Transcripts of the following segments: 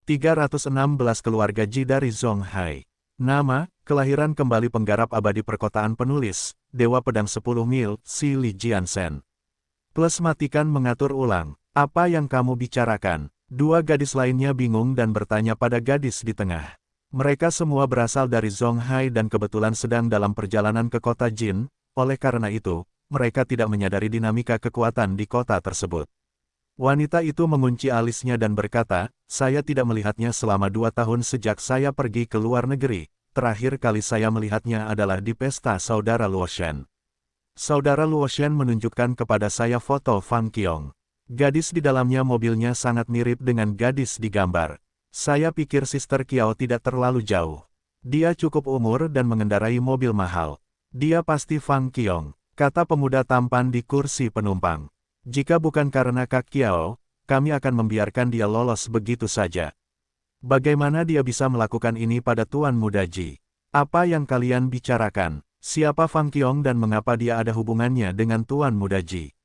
316 Keluarga Ji dari Zonghai. Nama, kelahiran kembali penggarap abadi perkotaan penulis, Dewa Pedang 10 Mil, Si Li Jiansen. Plus matikan mengatur ulang, apa yang kamu bicarakan? Dua gadis lainnya bingung dan bertanya pada gadis di tengah. Mereka semua berasal dari Zonghai dan kebetulan sedang dalam perjalanan ke kota Jin, oleh karena itu, mereka tidak menyadari dinamika kekuatan di kota tersebut. Wanita itu mengunci alisnya dan berkata, saya tidak melihatnya selama 2 tahun sejak saya pergi ke luar negeri. Terakhir kali saya melihatnya adalah di pesta saudara Luoshen. Saudara Luoshen menunjukkan kepada saya foto Fang Qiong. Gadis di dalamnya mobilnya sangat mirip dengan gadis di gambar. Saya pikir Sister Qiao tidak terlalu jauh. Dia cukup umur dan mengendarai mobil mahal. Dia pasti Fang Qiong, kata pemuda tampan di kursi penumpang. Jika bukan karena Kak Qiao, kami akan membiarkan dia lolos begitu saja. Bagaimana dia bisa melakukan ini pada Tuan Muda Ji? Apa yang kalian bicarakan? Siapa Fang Qiong dan mengapa dia ada hubungannya dengan Tuan Muda Ji?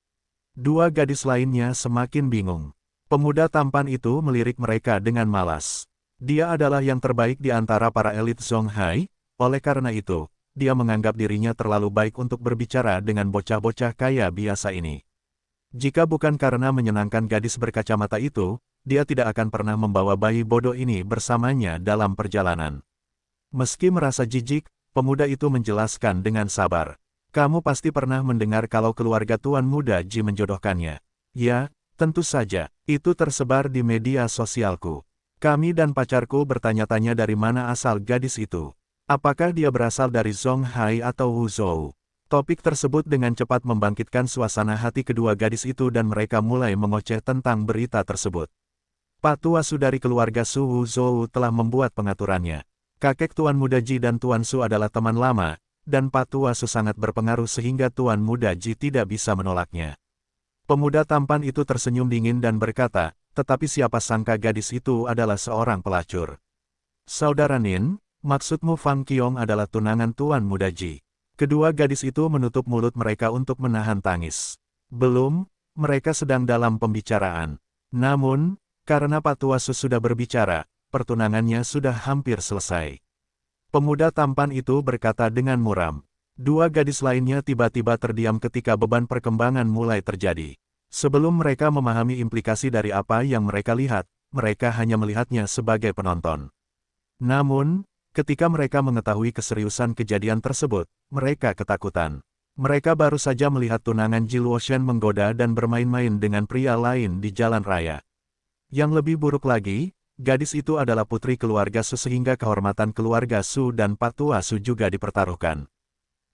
Dua gadis lainnya semakin bingung. Pemuda tampan itu melirik mereka dengan malas. Dia adalah yang terbaik di antara para elit Zonghai, oleh karena itu, dia menganggap dirinya terlalu baik untuk berbicara dengan bocah-bocah kaya biasa ini. Jika bukan karena menyenangkan gadis berkacamata itu, dia tidak akan pernah membawa bayi bodoh ini bersamanya dalam perjalanan. Meski merasa jijik, pemuda itu menjelaskan dengan sabar. Kamu pasti pernah mendengar kalau keluarga Tuan Muda Ji menjodohkannya. Ya, tentu saja, itu tersebar di media sosialku. Kami dan pacarku bertanya-tanya dari mana asal gadis itu. Apakah dia berasal dari Zonghai atau Wuzhou? Topik tersebut dengan cepat membangkitkan suasana hati kedua gadis itu dan mereka mulai mengoceh tentang berita tersebut. Pak Tua Su dari keluarga Su Wuzhou telah membuat pengaturannya. Kakek Tuan Muda Ji dan Tuan Su adalah teman lama, dan Pak Tua Su sangat berpengaruh sehingga Tuan Muda Ji tidak bisa menolaknya. Pemuda tampan itu tersenyum dingin dan berkata, tetapi siapa sangka gadis itu adalah seorang pelacur. Saudara Nin, maksudmu Fang Qiong adalah tunangan Tuan Muda Ji? Kedua gadis itu menutup mulut mereka untuk menahan tangis. Belum, mereka sedang dalam pembicaraan. Namun, karena Pak Tua Su sudah berbicara, pertunangannya sudah hampir selesai. Pemuda tampan itu berkata dengan muram. Dua gadis lainnya tiba-tiba terdiam ketika beban perkembangan mulai terjadi. Sebelum mereka memahami implikasi dari apa yang mereka lihat, mereka hanya melihatnya sebagai penonton. Namun, ketika mereka mengetahui keseriusan kejadian tersebut, mereka ketakutan. Mereka baru saja melihat tunangan Ji Luoshen menggoda dan bermain-main dengan pria lain di jalan raya. Yang lebih buruk lagi, gadis itu adalah putri keluarga Su sehingga kehormatan keluarga Su dan Pak Tua Su juga dipertaruhkan.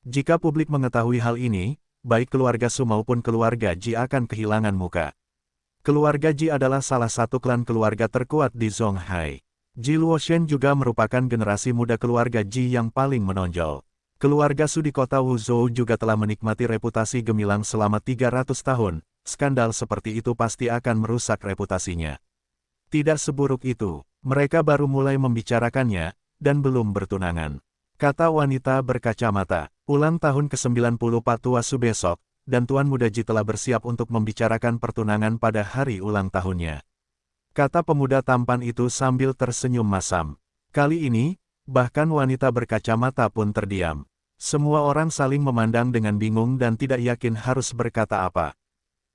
Jika publik mengetahui hal ini, baik keluarga Su maupun keluarga Ji akan kehilangan muka. Keluarga Ji adalah salah satu klan keluarga terkuat di Zonghai. Ji Luoshen juga merupakan generasi muda keluarga Ji yang paling menonjol. Keluarga Su di kota Wuzhou juga telah menikmati reputasi gemilang selama 300 tahun, skandal seperti itu pasti akan merusak reputasinya. Tidak seburuk itu, mereka baru mulai membicarakannya, dan belum bertunangan. Kata wanita berkacamata, ulang tahun ke-90 Pak Tua Su besok, dan Tuan Muda Ji telah bersiap untuk membicarakan pertunangan pada hari ulang tahunnya. Kata pemuda tampan itu sambil tersenyum masam. Kali ini, bahkan wanita berkacamata pun terdiam. Semua orang saling memandang dengan bingung dan tidak yakin harus berkata apa.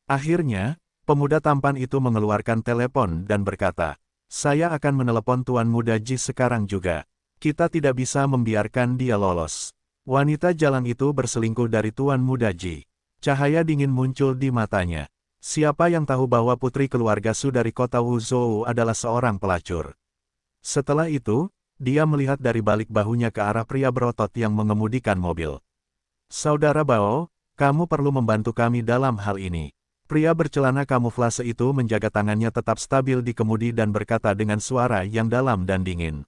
Akhirnya, pemuda tampan itu mengeluarkan telepon dan berkata, saya akan menelepon Tuan Muda Ji sekarang juga. Kita tidak bisa membiarkan dia lolos. Wanita jalang itu berselingkuh dari Tuan Muda Ji. Cahaya dingin muncul di matanya. Siapa yang tahu bahwa putri keluarga Su dari kota Wuzhou adalah seorang pelacur? Setelah itu, dia melihat dari balik bahunya ke arah pria berotot yang mengemudikan mobil. Saudara Bao, kamu perlu membantu kami dalam hal ini. Pria bercelana kamuflase itu menjaga tangannya tetap stabil di kemudi dan berkata dengan suara yang dalam dan dingin.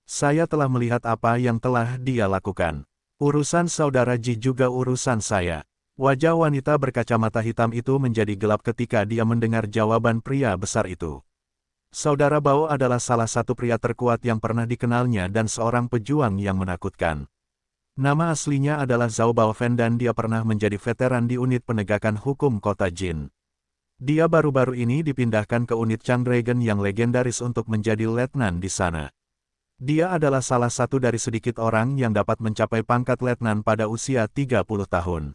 Saya telah melihat apa yang telah dia lakukan. Urusan saudara Ji juga urusan saya. Wajah wanita berkacamata hitam itu menjadi gelap ketika dia mendengar jawaban pria besar itu. Saudara Bao adalah salah satu pria terkuat yang pernah dikenalnya dan seorang pejuang yang menakutkan. Nama aslinya adalah Zhao Baofen dan dia pernah menjadi veteran di unit penegakan hukum kota Jin. Dia baru-baru ini dipindahkan ke unit Chang Dragon yang legendaris untuk menjadi letnan di sana. Dia adalah salah satu dari sedikit orang yang dapat mencapai pangkat letnan pada usia 30 tahun.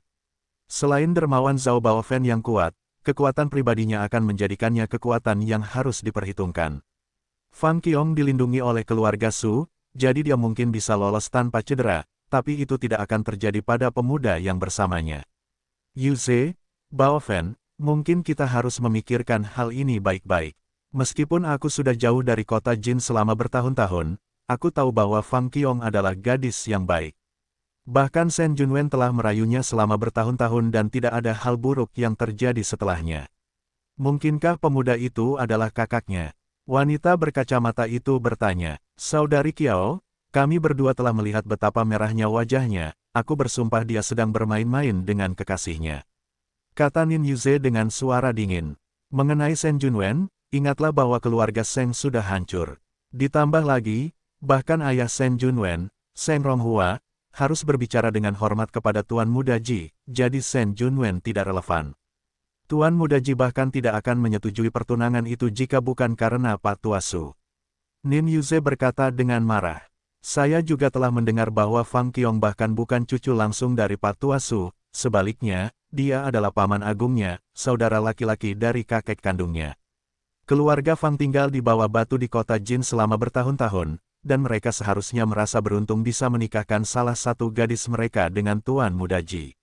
Selain dermawan Zhao Baofen yang kuat, kekuatan pribadinya akan menjadikannya kekuatan yang harus diperhitungkan. Fang Qiong dilindungi oleh keluarga Su, jadi dia mungkin bisa lolos tanpa cedera, tapi itu tidak akan terjadi pada pemuda yang bersamanya. Yuze, Baofen, mungkin kita harus memikirkan hal ini baik-baik. Meskipun aku sudah jauh dari kota Jin selama bertahun-tahun, aku tahu bahwa Fang Qiong adalah gadis yang baik. Bahkan Shen Junwen telah merayunya selama bertahun-tahun dan tidak ada hal buruk yang terjadi setelahnya. Mungkinkah pemuda itu adalah kakaknya? Wanita berkacamata itu bertanya, "Saudari Qiao, kami berdua telah melihat betapa merahnya wajahnya, aku bersumpah dia sedang bermain-main dengan kekasihnya," kata Nin Yuze dengan suara dingin. Mengenai Shen Junwen, ingatlah bahwa keluarga Seng sudah hancur. Ditambah lagi, bahkan ayah Shen Junwen, Seng Ronghua, harus berbicara dengan hormat kepada Tuan Muda Ji, jadi Shen Junwen tidak relevan. Tuan Muda Ji bahkan tidak akan menyetujui pertunangan itu jika bukan karena Pak Tua Su. Nin Yuze berkata dengan marah. Saya juga telah mendengar bahwa Fang Qiong bahkan bukan cucu langsung dari Pak Tua Su, sebaliknya, dia adalah paman agungnya, saudara laki-laki dari kakek kandungnya. Keluarga Fang tinggal di bawah batu di kota Jin selama bertahun-tahun, dan mereka seharusnya merasa beruntung bisa menikahkan salah satu gadis mereka dengan Tuan Muda Ji.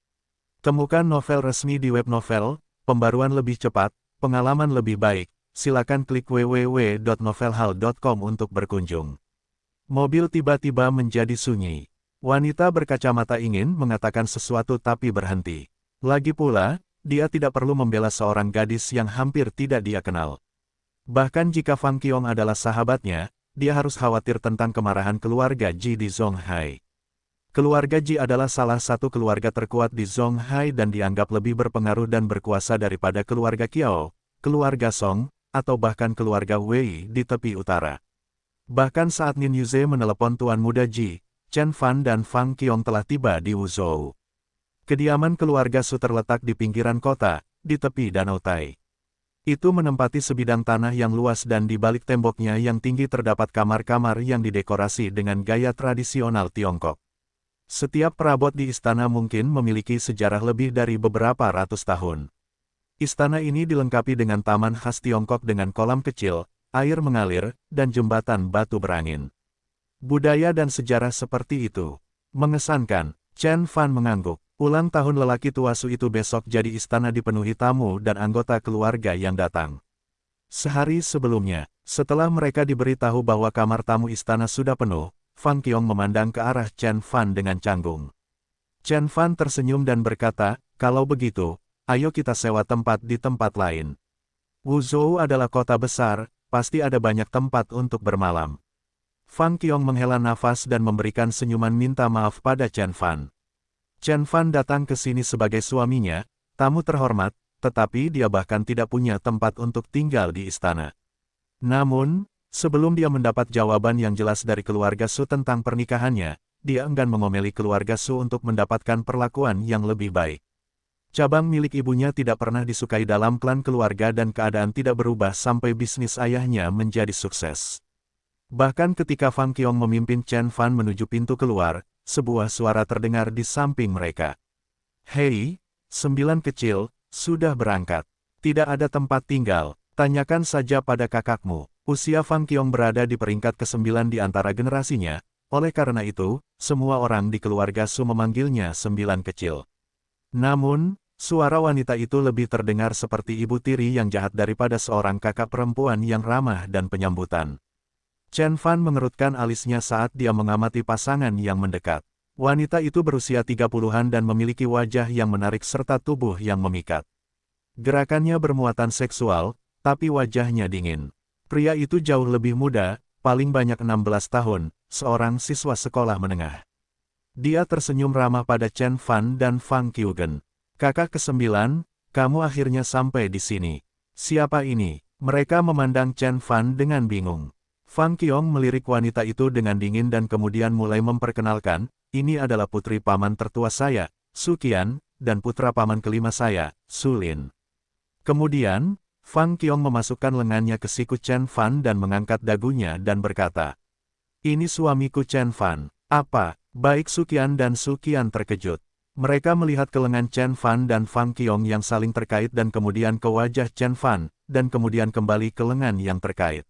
Temukan novel resmi di web novel, pembaruan lebih cepat, pengalaman lebih baik, silakan klik www.novelhall.com untuk berkunjung. Mobil tiba-tiba menjadi sunyi. Wanita berkacamata ingin mengatakan sesuatu tapi berhenti. Lagi pula, dia tidak perlu membela seorang gadis yang hampir tidak dia kenal. Bahkan jika Fang Qiong adalah sahabatnya, dia harus khawatir tentang kemarahan keluarga Ji di Zonghai. Keluarga Ji adalah salah satu keluarga terkuat di Zonghai dan dianggap lebih berpengaruh dan berkuasa daripada keluarga Qiao, keluarga Song, atau bahkan keluarga Wei di tepi utara. Bahkan saat Nin Yuze menelepon Tuan Muda Ji, Chen Fan dan Fang Qiong telah tiba di Wuzhou. Kediaman keluarga Su terletak di pinggiran kota, di tepi Danau Tai. Itu menempati sebidang tanah yang luas dan di balik temboknya yang tinggi terdapat kamar-kamar yang didekorasi dengan gaya tradisional Tiongkok. Setiap perabot di istana mungkin memiliki sejarah lebih dari beberapa ratus tahun. Istana ini dilengkapi dengan taman khas Tiongkok dengan kolam kecil, air mengalir, dan jembatan batu berangin. Budaya dan sejarah seperti itu mengesankan. Chen Fan mengangguk. Ulang tahun lelaki tua Su itu besok jadi istana dipenuhi tamu dan anggota keluarga yang datang. Sehari sebelumnya, setelah mereka diberitahu bahwa kamar tamu istana sudah penuh, Fang Qiong memandang ke arah Chen Fan dengan canggung. Chen Fan tersenyum dan berkata, "Kalau begitu, ayo kita sewa tempat di tempat lain. Wuzhou adalah kota besar, pasti ada banyak tempat untuk bermalam." Fang Qiong menghela nafas dan memberikan senyuman minta maaf pada Chen Fan. Chen Fan datang ke sini sebagai suaminya, tamu terhormat, tetapi dia bahkan tidak punya tempat untuk tinggal di istana. Namun, sebelum dia mendapat jawaban yang jelas dari keluarga Su tentang pernikahannya, dia enggan mengomeli keluarga Su untuk mendapatkan perlakuan yang lebih baik. Cabang milik ibunya tidak pernah disukai dalam klan keluarga dan keadaan tidak berubah sampai bisnis ayahnya menjadi sukses. Bahkan ketika Fang Qiong memimpin Chen Fan menuju pintu keluar, sebuah suara terdengar di samping mereka. "Hei, 9 kecil, sudah berangkat. Tidak ada tempat tinggal, tanyakan saja pada kakakmu." Usia Fang Qiong berada di peringkat ke-9 di antara generasinya, oleh karena itu, semua orang di keluarga Su memanggilnya 9 kecil. Namun, suara wanita itu lebih terdengar seperti ibu tiri yang jahat daripada seorang kakak perempuan yang ramah dan penyambutan. Chen Fan mengerutkan alisnya saat dia mengamati pasangan yang mendekat. Wanita itu berusia 30-an dan memiliki wajah yang menarik serta tubuh yang memikat. Gerakannya bermuatan seksual, tapi wajahnya dingin. Pria itu jauh lebih muda, paling banyak 16 tahun, seorang siswa sekolah menengah. Dia tersenyum ramah pada Chen Fan dan Fang Qiugen. "Kakak ke-9, kamu akhirnya sampai di sini. Siapa ini?" Mereka memandang Chen Fan dengan bingung. Fang Qiong melirik wanita itu dengan dingin dan kemudian mulai memperkenalkan, "Ini adalah putri paman tertua saya, Su Qian, dan putra paman kelima saya, Su Lin." Kemudian, Fang Qiong memasukkan lengannya ke siku Chen Fan dan mengangkat dagunya dan berkata, "Ini suamiku Chen Fan." "Apa?" Baik Su Qian dan Su Qian terkejut. Mereka melihat ke lengan Chen Fan dan Fang Qiong yang saling terkait dan kemudian ke wajah Chen Fan, dan kemudian kembali ke lengan yang terkait.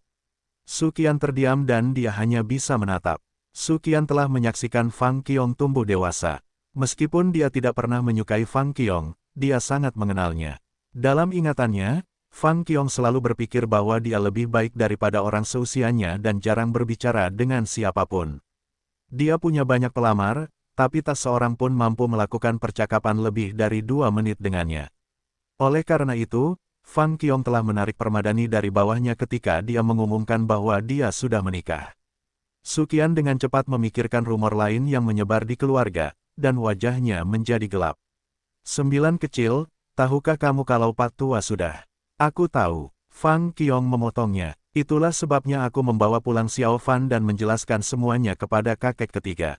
Su Qian terdiam dan dia hanya bisa menatap. Su Qian telah menyaksikan Fang Qiong tumbuh dewasa. Meskipun dia tidak pernah menyukai Fang Qiong, dia sangat mengenalnya. Dalam ingatannya, Fang Qiong selalu berpikir bahwa dia lebih baik daripada orang seusianya dan jarang berbicara dengan siapapun. Dia punya banyak pelamar, tapi tak seorang pun mampu melakukan percakapan lebih dari 2 menit dengannya. Oleh karena itu, Fang Qiong telah menarik permadani dari bawahnya ketika dia mengumumkan bahwa dia sudah menikah. Su Qian dengan cepat memikirkan rumor lain yang menyebar di keluarga, dan wajahnya menjadi gelap. "9 kecil, tahukah kamu kalau Pak Tua sudah?" "Aku tahu." Fang Qiong memotongnya. "Itulah sebabnya aku membawa pulang Xiao Fan dan menjelaskan semuanya kepada kakek ketiga."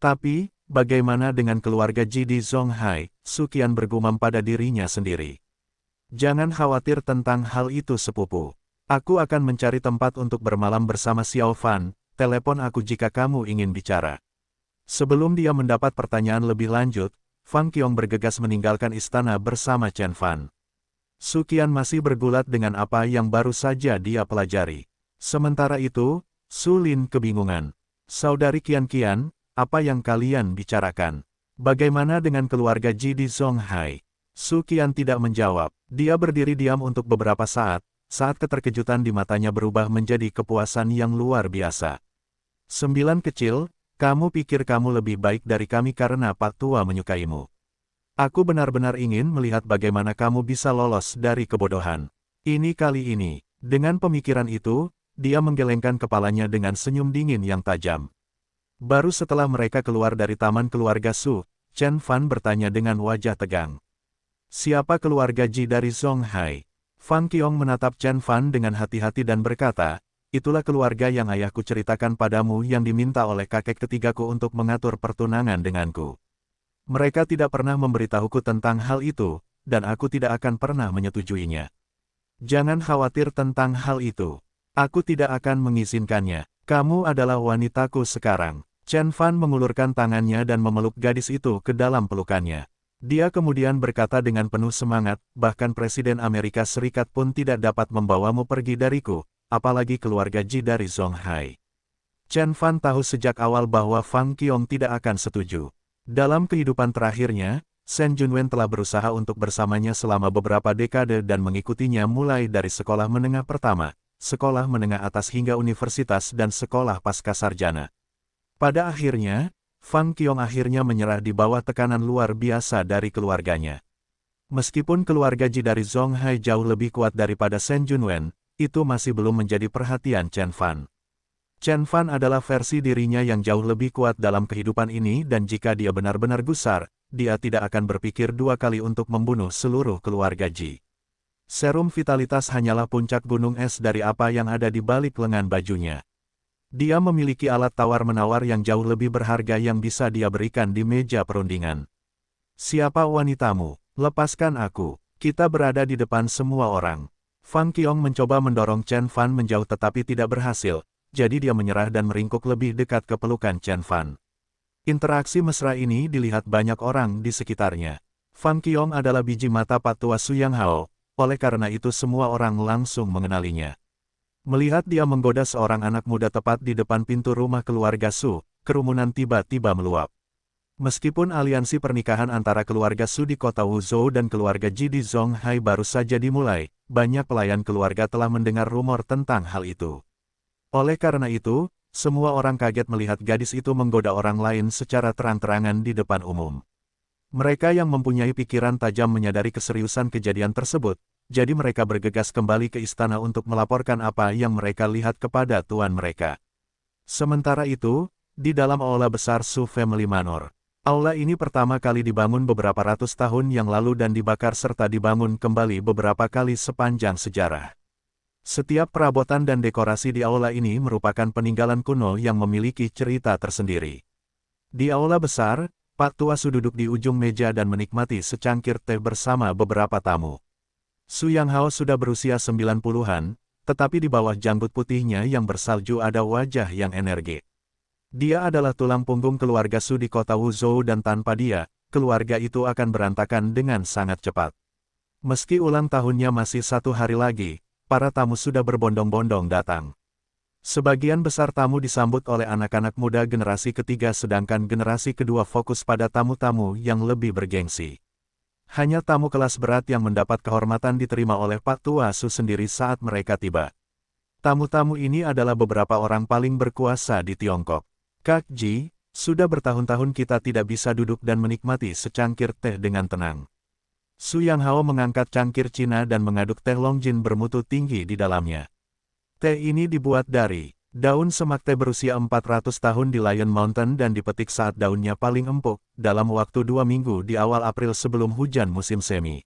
"Tapi, bagaimana dengan keluarga Ji di Zonghai?" Su Qian bergumam pada dirinya sendiri. "Jangan khawatir tentang hal itu sepupu. Aku akan mencari tempat untuk bermalam bersama Xiao Fan, telepon aku jika kamu ingin bicara." Sebelum dia mendapat pertanyaan lebih lanjut, Fang Qiong bergegas meninggalkan istana bersama Chen Fan. Su Qian masih bergulat dengan apa yang baru saja dia pelajari. Sementara itu, Su Lin kebingungan. "Saudari Qian, apa yang kalian bicarakan? Bagaimana dengan keluarga Ji di Zonghai?" Su Qian tidak menjawab. Dia berdiri diam untuk beberapa saat keterkejutan di matanya berubah menjadi kepuasan yang luar biasa. "9 kecil, kamu pikir kamu lebih baik dari kami karena Pak Tua menyukaimu. Aku benar-benar ingin melihat bagaimana kamu bisa lolos dari kebodohan. Ini kali ini." Dengan pemikiran itu, dia menggelengkan kepalanya dengan senyum dingin yang tajam. Baru setelah mereka keluar dari taman keluarga Su, Chen Fan bertanya dengan wajah tegang. "Siapa keluarga Ji dari Zonghai?" Fang Qiong menatap Chen Fan dengan hati-hati dan berkata, "Itulah keluarga yang ayahku ceritakan padamu yang diminta oleh kakek ketigaku untuk mengatur pertunangan denganku. Mereka tidak pernah memberitahuku tentang hal itu, dan aku tidak akan pernah menyetujuinya. Jangan khawatir tentang hal itu. Aku tidak akan mengizinkannya. Kamu adalah wanitaku sekarang." Chen Fan mengulurkan tangannya dan memeluk gadis itu ke dalam pelukannya. Dia kemudian berkata dengan penuh semangat, "Bahkan Presiden Amerika Serikat pun tidak dapat membawamu pergi dariku, apalagi keluarga Ji dari Zonghai." Chen Fan tahu sejak awal bahwa Fang Qiong tidak akan setuju. Dalam kehidupan terakhirnya, Shen Junwen telah berusaha untuk bersamanya selama beberapa dekade dan mengikutinya mulai dari sekolah menengah pertama, sekolah menengah atas hingga universitas dan sekolah pascasarjana. Pada akhirnya, Fang Qiong akhirnya menyerah di bawah tekanan luar biasa dari keluarganya. Meskipun keluarga Ji dari Zonghai jauh lebih kuat daripada Shen Junwen, itu masih belum menjadi perhatian Chen Fan. Chen Fan adalah versi dirinya yang jauh lebih kuat dalam kehidupan ini dan jika dia benar-benar gusar, dia tidak akan berpikir 2 kali untuk membunuh seluruh keluarga Ji. Serum vitalitas hanyalah puncak gunung es dari apa yang ada di balik lengan bajunya. Dia memiliki alat tawar-menawar yang jauh lebih berharga yang bisa dia berikan di meja perundingan. "Siapa wanitamu? Lepaskan aku. Kita berada di depan semua orang." Fang Qiong mencoba mendorong Chen Fan menjauh tetapi tidak berhasil, jadi dia menyerah dan meringkuk lebih dekat ke pelukan Chen Fan. Interaksi mesra ini dilihat banyak orang di sekitarnya. Fang Qiong adalah biji mata Pak Tua Su Yang Hao, oleh karena itu semua orang langsung mengenalinya. Melihat dia menggoda seorang anak muda tepat di depan pintu rumah keluarga Su, kerumunan tiba-tiba meluap. Meskipun aliansi pernikahan antara keluarga Su di kota Wuzhou dan keluarga Ji di Zonghai baru saja dimulai, banyak pelayan keluarga telah mendengar rumor tentang hal itu. Oleh karena itu, semua orang kaget melihat gadis itu menggoda orang lain secara terang-terangan di depan umum. Mereka yang mempunyai pikiran tajam menyadari keseriusan kejadian tersebut, jadi mereka bergegas kembali ke istana untuk melaporkan apa yang mereka lihat kepada tuan mereka. Sementara itu, di dalam aula besar Su Family Manor. Aula ini pertama kali dibangun beberapa ratus tahun yang lalu dan dibakar serta dibangun kembali beberapa kali sepanjang sejarah. Setiap perabotan dan dekorasi di aula ini merupakan peninggalan kuno yang memiliki cerita tersendiri. Di aula besar, Pak Tua Su duduk di ujung meja dan menikmati secangkir teh bersama beberapa tamu. Su Yanghao sudah berusia 90-an, tetapi di bawah janggut putihnya yang bersalju ada wajah yang energik. Dia adalah tulang punggung keluarga Su di kota Wuzhou dan tanpa dia, keluarga itu akan berantakan dengan sangat cepat. Meski ulang tahunnya masih 1 hari lagi, para tamu sudah berbondong-bondong datang. Sebagian besar tamu disambut oleh anak-anak muda generasi ketiga sedangkan generasi kedua fokus pada tamu-tamu yang lebih bergengsi. Hanya tamu kelas berat yang mendapat kehormatan diterima oleh Pak Tua Su sendiri saat mereka tiba. Tamu-tamu ini adalah beberapa orang paling berkuasa di Tiongkok. Kak Ji, sudah bertahun-tahun kita tidak bisa duduk dan menikmati secangkir teh dengan tenang. Su Yanghao mengangkat cangkir Cina dan mengaduk teh Longjin bermutu tinggi di dalamnya. Teh ini dibuat dari daun semak teh berusia 400 tahun di Lion Mountain dan dipetik saat daunnya paling empuk, dalam waktu 2 minggu di awal April sebelum hujan musim semi.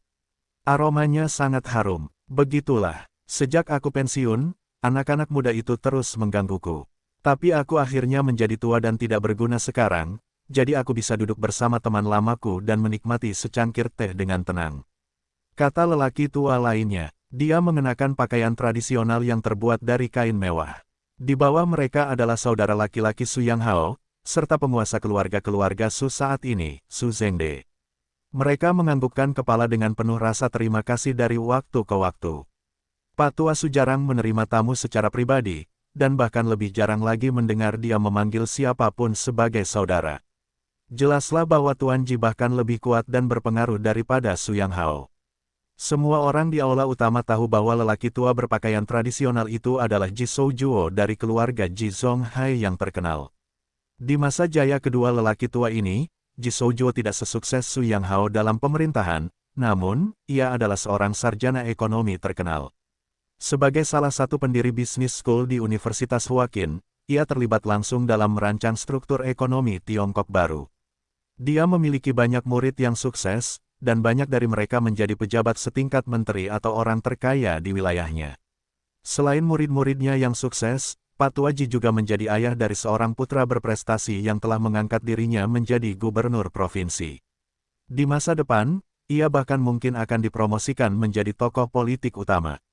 Aromanya sangat harum. Begitulah, sejak aku pensiun, anak-anak muda itu terus menggangguku. Tapi aku akhirnya menjadi tua dan tidak berguna sekarang, jadi aku bisa duduk bersama teman lamaku dan menikmati secangkir teh dengan tenang. Kata lelaki tua lainnya, dia mengenakan pakaian tradisional yang terbuat dari kain mewah. Di bawah mereka adalah saudara laki-laki Su Yanghao, serta penguasa keluarga-keluarga Su saat ini, Su Zhengde. Mereka menganggukkan kepala dengan penuh rasa terima kasih dari waktu ke waktu. Pak Tua Su jarang menerima tamu secara pribadi, dan bahkan lebih jarang lagi mendengar dia memanggil siapapun sebagai saudara. Jelaslah bahwa Tuan Ji bahkan lebih kuat dan berpengaruh daripada Su Yanghao. Semua orang di aula utama tahu bahwa lelaki tua berpakaian tradisional itu adalah Ji Shoujuo dari keluarga Ji Zonghai yang terkenal. Di masa jaya kedua lelaki tua ini, Ji Shoujuo tidak sesukses Su Yanghao dalam pemerintahan, namun, ia adalah seorang sarjana ekonomi terkenal. Sebagai salah satu pendiri bisnis school di Universitas Huaqian, ia terlibat langsung dalam merancang struktur ekonomi Tiongkok baru. Dia memiliki banyak murid yang sukses, dan banyak dari mereka menjadi pejabat setingkat menteri atau orang terkaya di wilayahnya. Selain murid-muridnya yang sukses, Pak Tua Ji juga menjadi ayah dari seorang putra berprestasi yang telah mengangkat dirinya menjadi gubernur provinsi. Di masa depan, ia bahkan mungkin akan dipromosikan menjadi tokoh politik utama.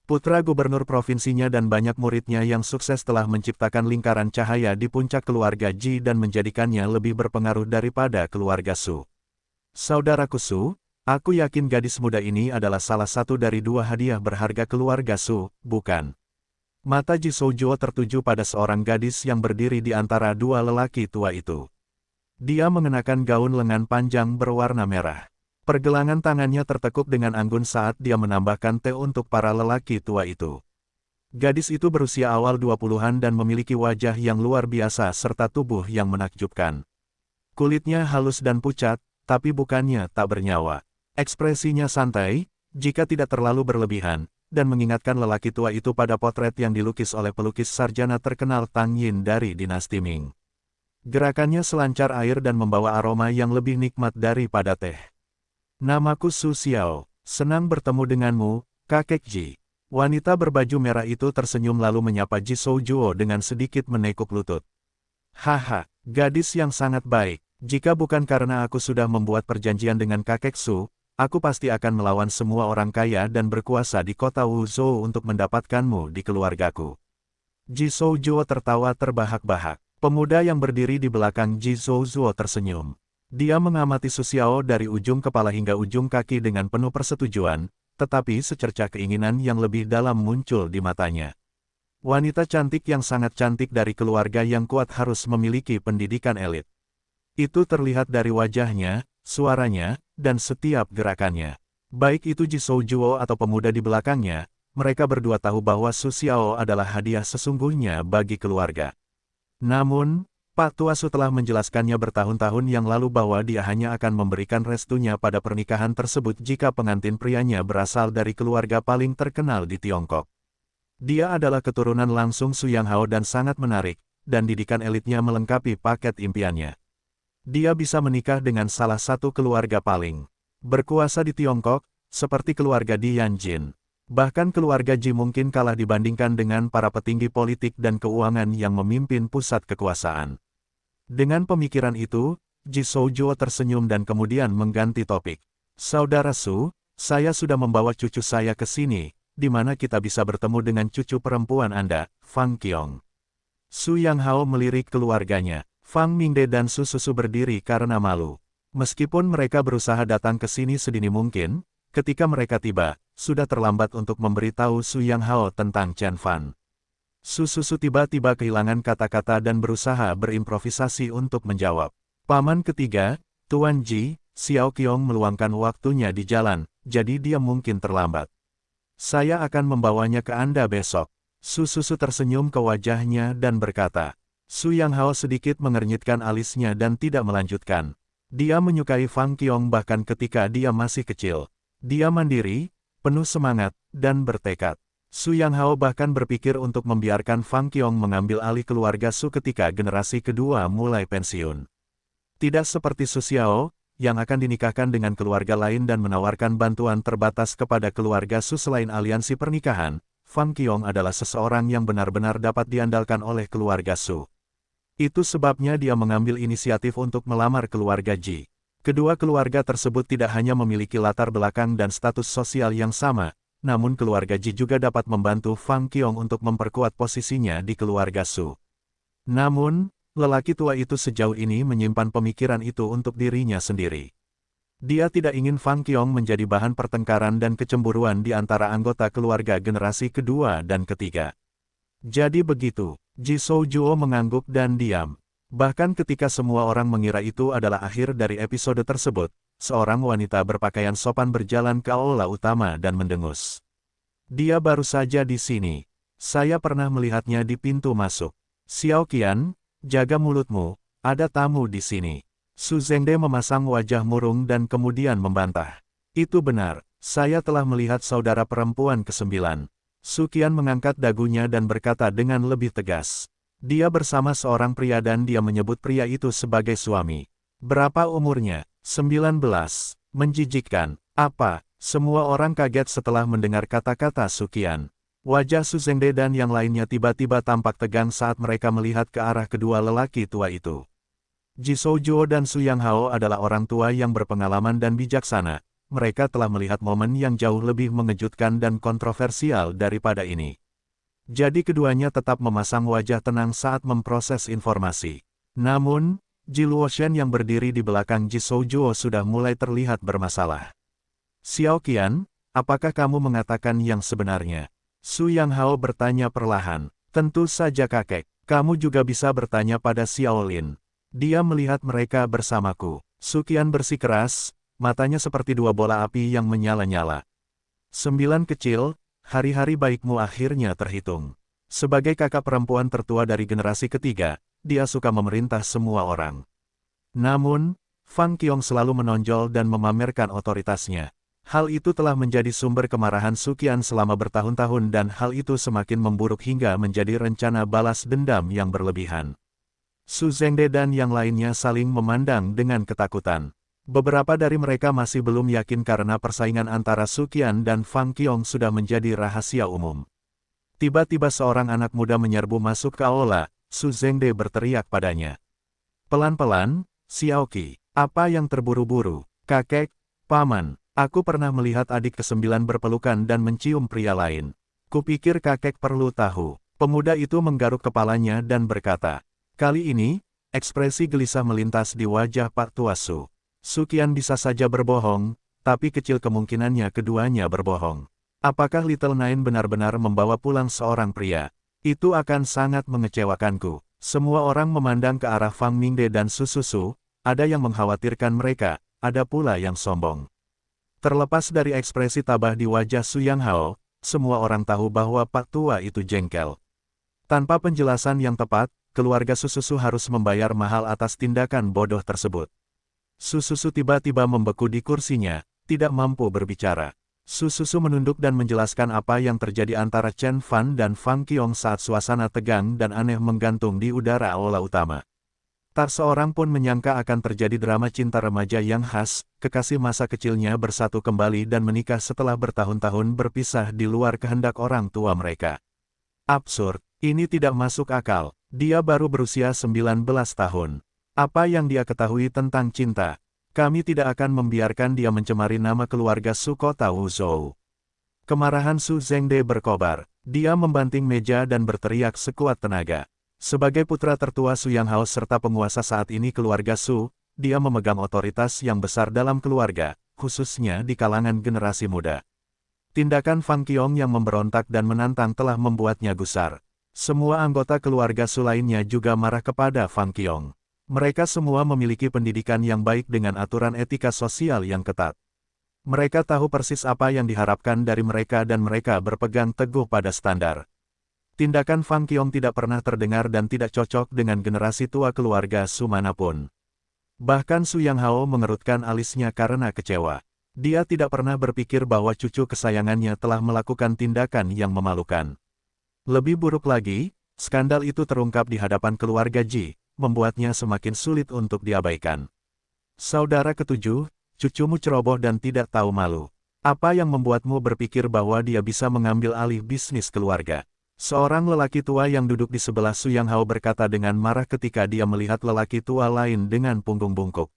Putra gubernur provinsinya dan banyak muridnya yang sukses telah menciptakan lingkaran cahaya di puncak keluarga Ji dan menjadikannya lebih berpengaruh daripada keluarga Su. Saudaraku Su, aku yakin gadis muda ini adalah salah satu dari 2 hadiah berharga keluarga Su, bukan? Mata Ji Shoujuo tertuju pada seorang gadis yang berdiri di antara 2 lelaki tua itu. Dia mengenakan gaun lengan panjang berwarna merah. Pergelangan tangannya tertekuk dengan anggun saat dia menambahkan teh untuk para lelaki tua itu. Gadis itu berusia awal 20-an dan memiliki wajah yang luar biasa serta tubuh yang menakjubkan. Kulitnya halus dan pucat, tapi bukannya tak bernyawa. Ekspresinya santai, jika tidak terlalu berlebihan, dan mengingatkan lelaki tua itu pada potret yang dilukis oleh pelukis sarjana terkenal Tang Yin dari dinasti Ming. Gerakannya selancar air dan membawa aroma yang lebih nikmat daripada teh. Namaku Su Xiao, senang bertemu denganmu, kakek Ji. Wanita berbaju merah itu tersenyum lalu menyapa Ji Shoujuo dengan sedikit menekuk lutut. Haha, gadis yang sangat baik. Jika bukan karena aku sudah membuat perjanjian dengan kakek Su, aku pasti akan melawan semua orang kaya dan berkuasa di kota Wuzhou untuk mendapatkanmu di keluargaku. Ji Shoujuo tertawa terbahak-bahak. Pemuda yang berdiri di belakang Ji Shoujuo tersenyum. Dia mengamati Su Xiao dari ujung kepala hingga ujung kaki dengan penuh persetujuan, tetapi secercah keinginan yang lebih dalam muncul di matanya. Wanita cantik yang sangat cantik dari keluarga yang kuat harus memiliki pendidikan elit. Itu terlihat dari wajahnya, suaranya, dan setiap gerakannya. Baik itu Ji Shoujuo atau pemuda di belakangnya, mereka berdua tahu bahwa Su Xiao adalah hadiah sesungguhnya bagi keluarga. Namun, Pak Tua Su telah menjelaskannya bertahun-tahun yang lalu bahwa dia hanya akan memberikan restunya pada pernikahan tersebut jika pengantin prianya berasal dari keluarga paling terkenal di Tiongkok. Dia adalah keturunan langsung Su Yanghao dan sangat menarik, dan didikan elitnya melengkapi paket impiannya. Dia bisa menikah dengan salah satu keluarga paling berkuasa di Tiongkok, seperti keluarga Di Yanjin. Bahkan keluarga Ji mungkin kalah dibandingkan dengan para petinggi politik dan keuangan yang memimpin pusat kekuasaan. Dengan pemikiran itu, Ji Shoujuo tersenyum dan kemudian mengganti topik. Saudara Su, saya sudah membawa cucu saya ke sini, di mana kita bisa bertemu dengan cucu perempuan Anda, Fang Qiong. Su Yang Hao melirik keluarganya. Fang Mingde dan Su Susu berdiri karena malu. Meskipun mereka berusaha datang ke sini sedini mungkin, ketika mereka tiba, sudah terlambat untuk memberitahu Su Yang Hao tentang Chen Fan. Su Susu tiba-tiba kehilangan kata-kata dan berusaha berimprovisasi untuk menjawab. Paman ketiga, Tuan Ji, Xiao Qiong meluangkan waktunya di jalan, jadi dia mungkin terlambat. Saya akan membawanya ke Anda besok. Su Susu tersenyum ke wajahnya dan berkata. Su Yang Hao sedikit mengernyitkan alisnya dan tidak melanjutkan. Dia menyukai Fang Qiong bahkan ketika dia masih kecil. Dia mandiri, penuh semangat, dan bertekad. Su Yang Hao bahkan berpikir untuk membiarkan Fang Qiong mengambil alih keluarga Su ketika generasi kedua mulai pensiun. Tidak seperti Su Xiao, yang akan dinikahkan dengan keluarga lain dan menawarkan bantuan terbatas kepada keluarga Su selain aliansi pernikahan, Fang Qiong adalah seseorang yang benar-benar dapat diandalkan oleh keluarga Su. Itu sebabnya dia mengambil inisiatif untuk melamar keluarga Ji. Kedua keluarga tersebut tidak hanya memiliki latar belakang dan status sosial yang sama, namun keluarga Ji juga dapat membantu Fang Qiong untuk memperkuat posisinya di keluarga Su. Namun, lelaki tua itu sejauh ini menyimpan pemikiran itu untuk dirinya sendiri. Dia tidak ingin Fang Qiong menjadi bahan pertengkaran dan kecemburuan di antara anggota keluarga generasi kedua dan ketiga. Jadi begitu. Ji Shoujuo mengangguk dan diam. Bahkan ketika semua orang mengira itu adalah akhir dari episode tersebut, seorang wanita berpakaian sopan berjalan ke aula utama dan mendengus. Dia baru saja di sini. Saya pernah melihatnya di pintu masuk. Xiao Qian, jaga mulutmu, ada tamu di sini. Su Zhengde memasang wajah murung dan kemudian membantah. Itu benar, saya telah melihat saudara perempuan ke-9. Su Qian mengangkat dagunya dan berkata dengan lebih tegas. Dia bersama seorang pria dan dia menyebut pria itu sebagai suami. Berapa umurnya? 19. Menjijikkan. Apa? Semua orang kaget setelah mendengar kata-kata Su Qian. Wajah Su Zhengde dan yang lainnya tiba-tiba tampak tegang saat mereka melihat ke arah kedua lelaki tua itu. Ji Shoujuo dan Su Yang Hao adalah orang tua yang berpengalaman dan bijaksana. Mereka telah melihat momen yang jauh lebih mengejutkan dan kontroversial daripada ini. Jadi keduanya tetap memasang wajah tenang saat memproses informasi. Namun, Ji Luoshen yang berdiri di belakang Ji Shoujuo sudah mulai terlihat bermasalah. Xiao Qian, apakah kamu mengatakan yang sebenarnya? Su Yang Hao bertanya perlahan. Tentu saja kakek, kamu juga bisa bertanya pada Xiao Lin. Dia melihat mereka bersamaku. Su Qian bersikeras. Matanya seperti dua bola api yang menyala-nyala. 9 kecil, hari-hari baikmu akhirnya terhitung. Sebagai kakak perempuan tertua dari generasi ketiga, dia suka memerintah semua orang. Namun, Fang Qiong selalu menonjol dan memamerkan otoritasnya. Hal itu telah menjadi sumber kemarahan Su Qian selama bertahun-tahun dan hal itu semakin memburuk hingga menjadi rencana balas dendam yang berlebihan. Su Zhengde dan yang lainnya saling memandang dengan ketakutan. Beberapa dari mereka masih belum yakin karena persaingan antara Su Qian dan Fang Qiong sudah menjadi rahasia umum. Tiba-tiba seorang anak muda menyerbu masuk ke aula, Su Zhengde berteriak padanya. Pelan-pelan, Xiao Qi, apa yang terburu-buru? Kakek, paman, aku pernah melihat adik ke-9 berpelukan dan mencium pria lain. Kupikir kakek perlu tahu. Pemuda itu menggaruk kepalanya dan berkata. Kali ini, ekspresi gelisah melintas di wajah Pak Tua Su. Su Qian bisa saja berbohong, tapi kecil kemungkinannya keduanya berbohong. Apakah Little Nine benar-benar membawa pulang seorang pria? Itu akan sangat mengecewakanku. Semua orang memandang ke arah Fang Mingde dan Su Susu, ada yang mengkhawatirkan mereka, ada pula yang sombong. Terlepas dari ekspresi tabah di wajah Su Yang Hao, semua orang tahu bahwa Pak Tua itu jengkel. Tanpa penjelasan yang tepat, keluarga Su Susu harus membayar mahal atas tindakan bodoh tersebut. Su Susu tiba-tiba membeku di kursinya, tidak mampu berbicara. Su Susu menunduk dan menjelaskan apa yang terjadi antara Chen Fan dan Fang Qiong saat suasana tegang dan aneh menggantung di udara aula utama. Tak seorang pun menyangka akan terjadi drama cinta remaja yang khas, kekasih masa kecilnya bersatu kembali dan menikah setelah bertahun-tahun berpisah di luar kehendak orang tua mereka. Absurd, ini tidak masuk akal, dia baru berusia 19 tahun. Apa yang dia ketahui tentang cinta? Kami tidak akan membiarkan dia mencemari nama keluarga Su kota Wuzhou. Kemarahan Su Zhengde berkobar. Dia membanting meja dan berteriak sekuat tenaga. Sebagai putra tertua Su Yanghao serta penguasa saat ini keluarga Su, dia memegang otoritas yang besar dalam keluarga, khususnya di kalangan generasi muda. Tindakan Fang Qiong yang memberontak dan menantang telah membuatnya gusar. Semua anggota keluarga Su lainnya juga marah kepada Fang Qiong. Mereka semua memiliki pendidikan yang baik dengan aturan etika sosial yang ketat. Mereka tahu persis apa yang diharapkan dari mereka dan mereka berpegang teguh pada standar. Tindakan Fang Qiong tidak pernah terdengar dan tidak cocok dengan generasi tua keluarga Su manapun. Bahkan Su Yanghao mengerutkan alisnya karena kecewa. Dia tidak pernah berpikir bahwa cucu kesayangannya telah melakukan tindakan yang memalukan. Lebih buruk lagi, skandal itu terungkap di hadapan keluarga Ji, membuatnya semakin sulit untuk diabaikan. Saudara ketujuh, cucumu ceroboh dan tidak tahu malu. Apa yang membuatmu berpikir bahwa dia bisa mengambil alih bisnis keluarga? Seorang lelaki tua yang duduk di sebelah Su Yanghao berkata dengan marah ketika dia melihat lelaki tua lain dengan punggung bungkuk.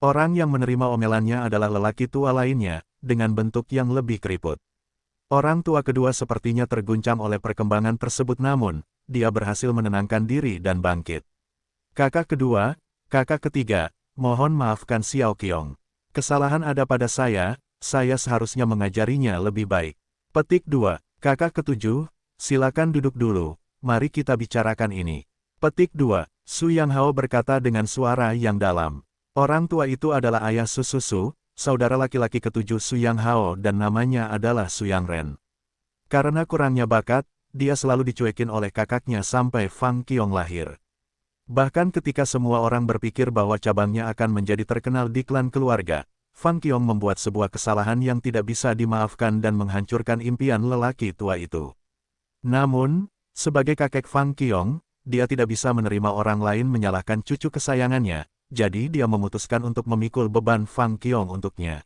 Orang yang menerima omelannya adalah lelaki tua lainnya, dengan bentuk yang lebih keriput. Orang tua kedua sepertinya terguncang oleh perkembangan tersebut namun, dia berhasil menenangkan diri dan bangkit. Kakak kedua, kakak ketiga, mohon maafkan Xiao Qiong. Kesalahan ada pada saya seharusnya mengajarinya lebih baik. Petik 2, kakak ketujuh, silakan duduk dulu, mari kita bicarakan ini. Petik 2, Su Yanghao berkata dengan suara yang dalam. Orang tua itu adalah ayah Su Susu, saudara laki-laki ketujuh Su Yanghao dan namanya adalah Su Yangren. Karena kurangnya bakat, dia selalu dicuekin oleh kakaknya sampai Fang Qiong lahir. Bahkan ketika semua orang berpikir bahwa cabangnya akan menjadi terkenal di klan keluarga, Fang Qiong membuat sebuah kesalahan yang tidak bisa dimaafkan dan menghancurkan impian lelaki tua itu. Namun, sebagai kakek Fang Qiong, dia tidak bisa menerima orang lain menyalahkan cucu kesayangannya, jadi dia memutuskan untuk memikul beban Fang Qiong untuknya.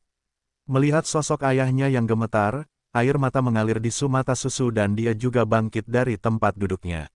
Melihat sosok ayahnya yang gemetar, air mata mengalir di sumata susu dan dia juga bangkit dari tempat duduknya.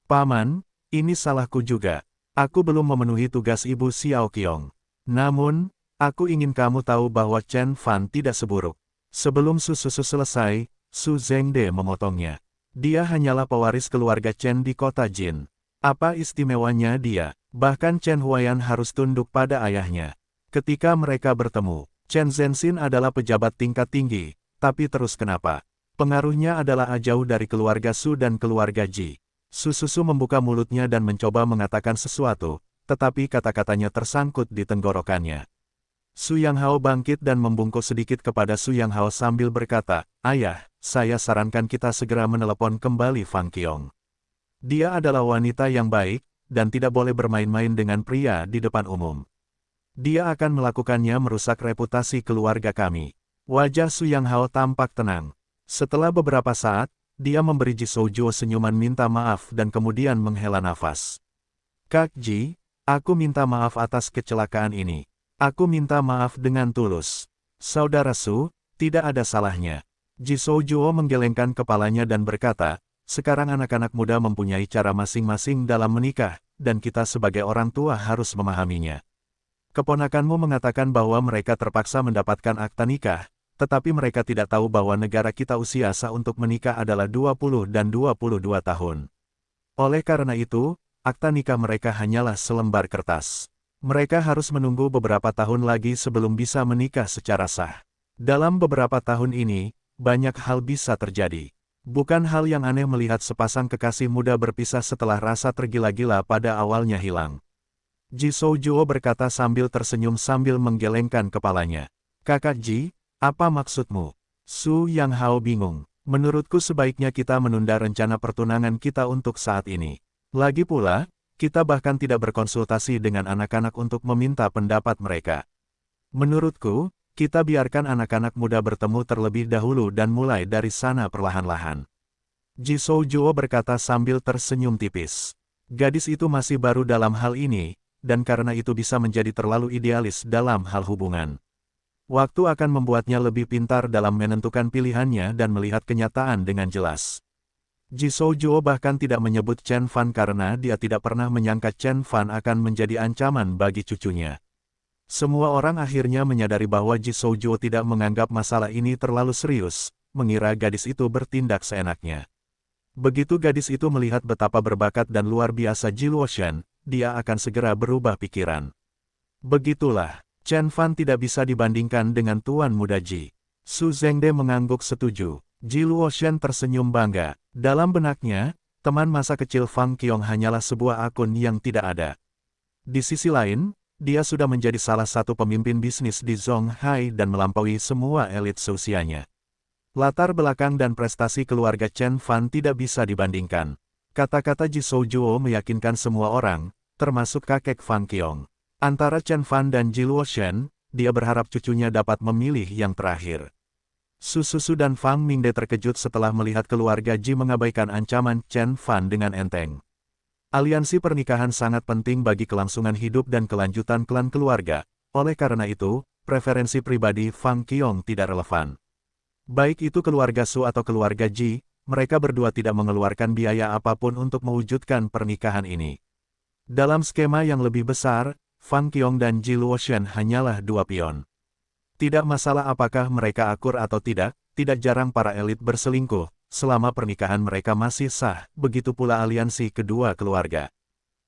Paman, ini salahku juga. Aku belum memenuhi tugas ibu Xiao Qiong. Namun, aku ingin kamu tahu bahwa Chen Fan tidak seburuk. Sebelum Su Susu selesai, Su Zhengde memotongnya. Dia hanyalah pewaris keluarga Chen di kota Jin. Apa istimewanya dia? Bahkan Chen Huayan harus tunduk pada ayahnya. Ketika mereka bertemu, Chen Zhenxin adalah pejabat tingkat tinggi, tapi terus kenapa? Pengaruhnya adalah jauh dari keluarga Su dan keluarga Ji. Su Susu membuka mulutnya dan mencoba mengatakan sesuatu, tetapi kata-katanya tersangkut di tenggorokannya. Su Yanghao bangkit dan membungkuk sedikit kepada Su Yanghao sambil berkata, "Ayah, saya sarankan kita segera menelepon kembali Fang Qiong. Dia adalah wanita yang baik, dan tidak boleh bermain-main dengan pria di depan umum. Dia akan melakukannya merusak reputasi keluarga kami." Wajah Su Yanghao tampak tenang. Setelah beberapa saat, dia memberi Ji Shoujuo senyuman minta maaf dan kemudian menghela nafas. "Kak Ji, aku minta maaf atas kecelakaan ini. Aku minta maaf dengan tulus. Saudara Su, tidak ada salahnya." Ji Shoujuo menggelengkan kepalanya dan berkata, "Sekarang anak-anak muda mempunyai cara masing-masing dalam menikah, dan kita sebagai orang tua harus memahaminya. Keponakanmu mengatakan bahwa mereka terpaksa mendapatkan akta nikah, tetapi mereka tidak tahu bahwa negara kita usia sah untuk menikah adalah 20 dan 22 tahun. Oleh karena itu, akta nikah mereka hanyalah selembar kertas. Mereka harus menunggu beberapa tahun lagi sebelum bisa menikah secara sah. Dalam beberapa tahun ini, banyak hal bisa terjadi. Bukan hal yang aneh melihat sepasang kekasih muda berpisah setelah rasa tergila-gila pada awalnya hilang." Ji Shoujuo berkata sambil tersenyum sambil menggelengkan kepalanya. "Kakak Ji, apa maksudmu?" Su Yanghao bingung. "Menurutku sebaiknya kita menunda rencana pertunangan kita untuk saat ini. Lagi pula, kita bahkan tidak berkonsultasi dengan anak-anak untuk meminta pendapat mereka. Menurutku, kita biarkan anak-anak muda bertemu terlebih dahulu dan mulai dari sana perlahan-lahan." Ji Shoujuo berkata sambil tersenyum tipis. Gadis itu masih baru dalam hal ini, dan karena itu bisa menjadi terlalu idealis dalam hal hubungan. Waktu akan membuatnya lebih pintar dalam menentukan pilihannya dan melihat kenyataan dengan jelas. Ji Shoujuo bahkan tidak menyebut Chen Fan karena dia tidak pernah menyangka Chen Fan akan menjadi ancaman bagi cucunya. Semua orang akhirnya menyadari bahwa Ji Soujuo tidak menganggap masalah ini terlalu serius, mengira gadis itu bertindak seenaknya. Begitu gadis itu melihat betapa berbakat dan luar biasa Ji Luoshan, dia akan segera berubah pikiran. Begitulah, Chen Fan tidak bisa dibandingkan dengan Tuan Muda Ji. Su Zhengde mengangguk setuju. Ji Luoshan tersenyum bangga. Dalam benaknya, teman masa kecil Fang Qiong hanyalah sebuah akun yang tidak ada. Di sisi lain, dia sudah menjadi salah satu pemimpin bisnis di Zonghai dan melampaui semua elit seusianya. Latar belakang dan prestasi keluarga Chen Fan tidak bisa dibandingkan. Kata-kata Ji Soujuo meyakinkan semua orang, termasuk kakek Fang Qiong. Antara Chen Fan dan Ji Luoshan, dia berharap cucunya dapat memilih yang terakhir. Su Susu dan Fang Mingde terkejut setelah melihat keluarga Ji mengabaikan ancaman Chen Fan dengan enteng. Aliansi pernikahan sangat penting bagi kelangsungan hidup dan kelanjutan klan keluarga, oleh karena itu, preferensi pribadi Fang Qiong tidak relevan. Baik itu keluarga Su atau keluarga Ji, mereka berdua tidak mengeluarkan biaya apapun untuk mewujudkan pernikahan ini. Dalam skema yang lebih besar, Fang Qiong dan Ji Luoshan hanyalah dua pion. Tidak masalah apakah mereka akur atau tidak jarang para elit berselingkuh, selama pernikahan mereka masih sah, begitu pula aliansi kedua keluarga.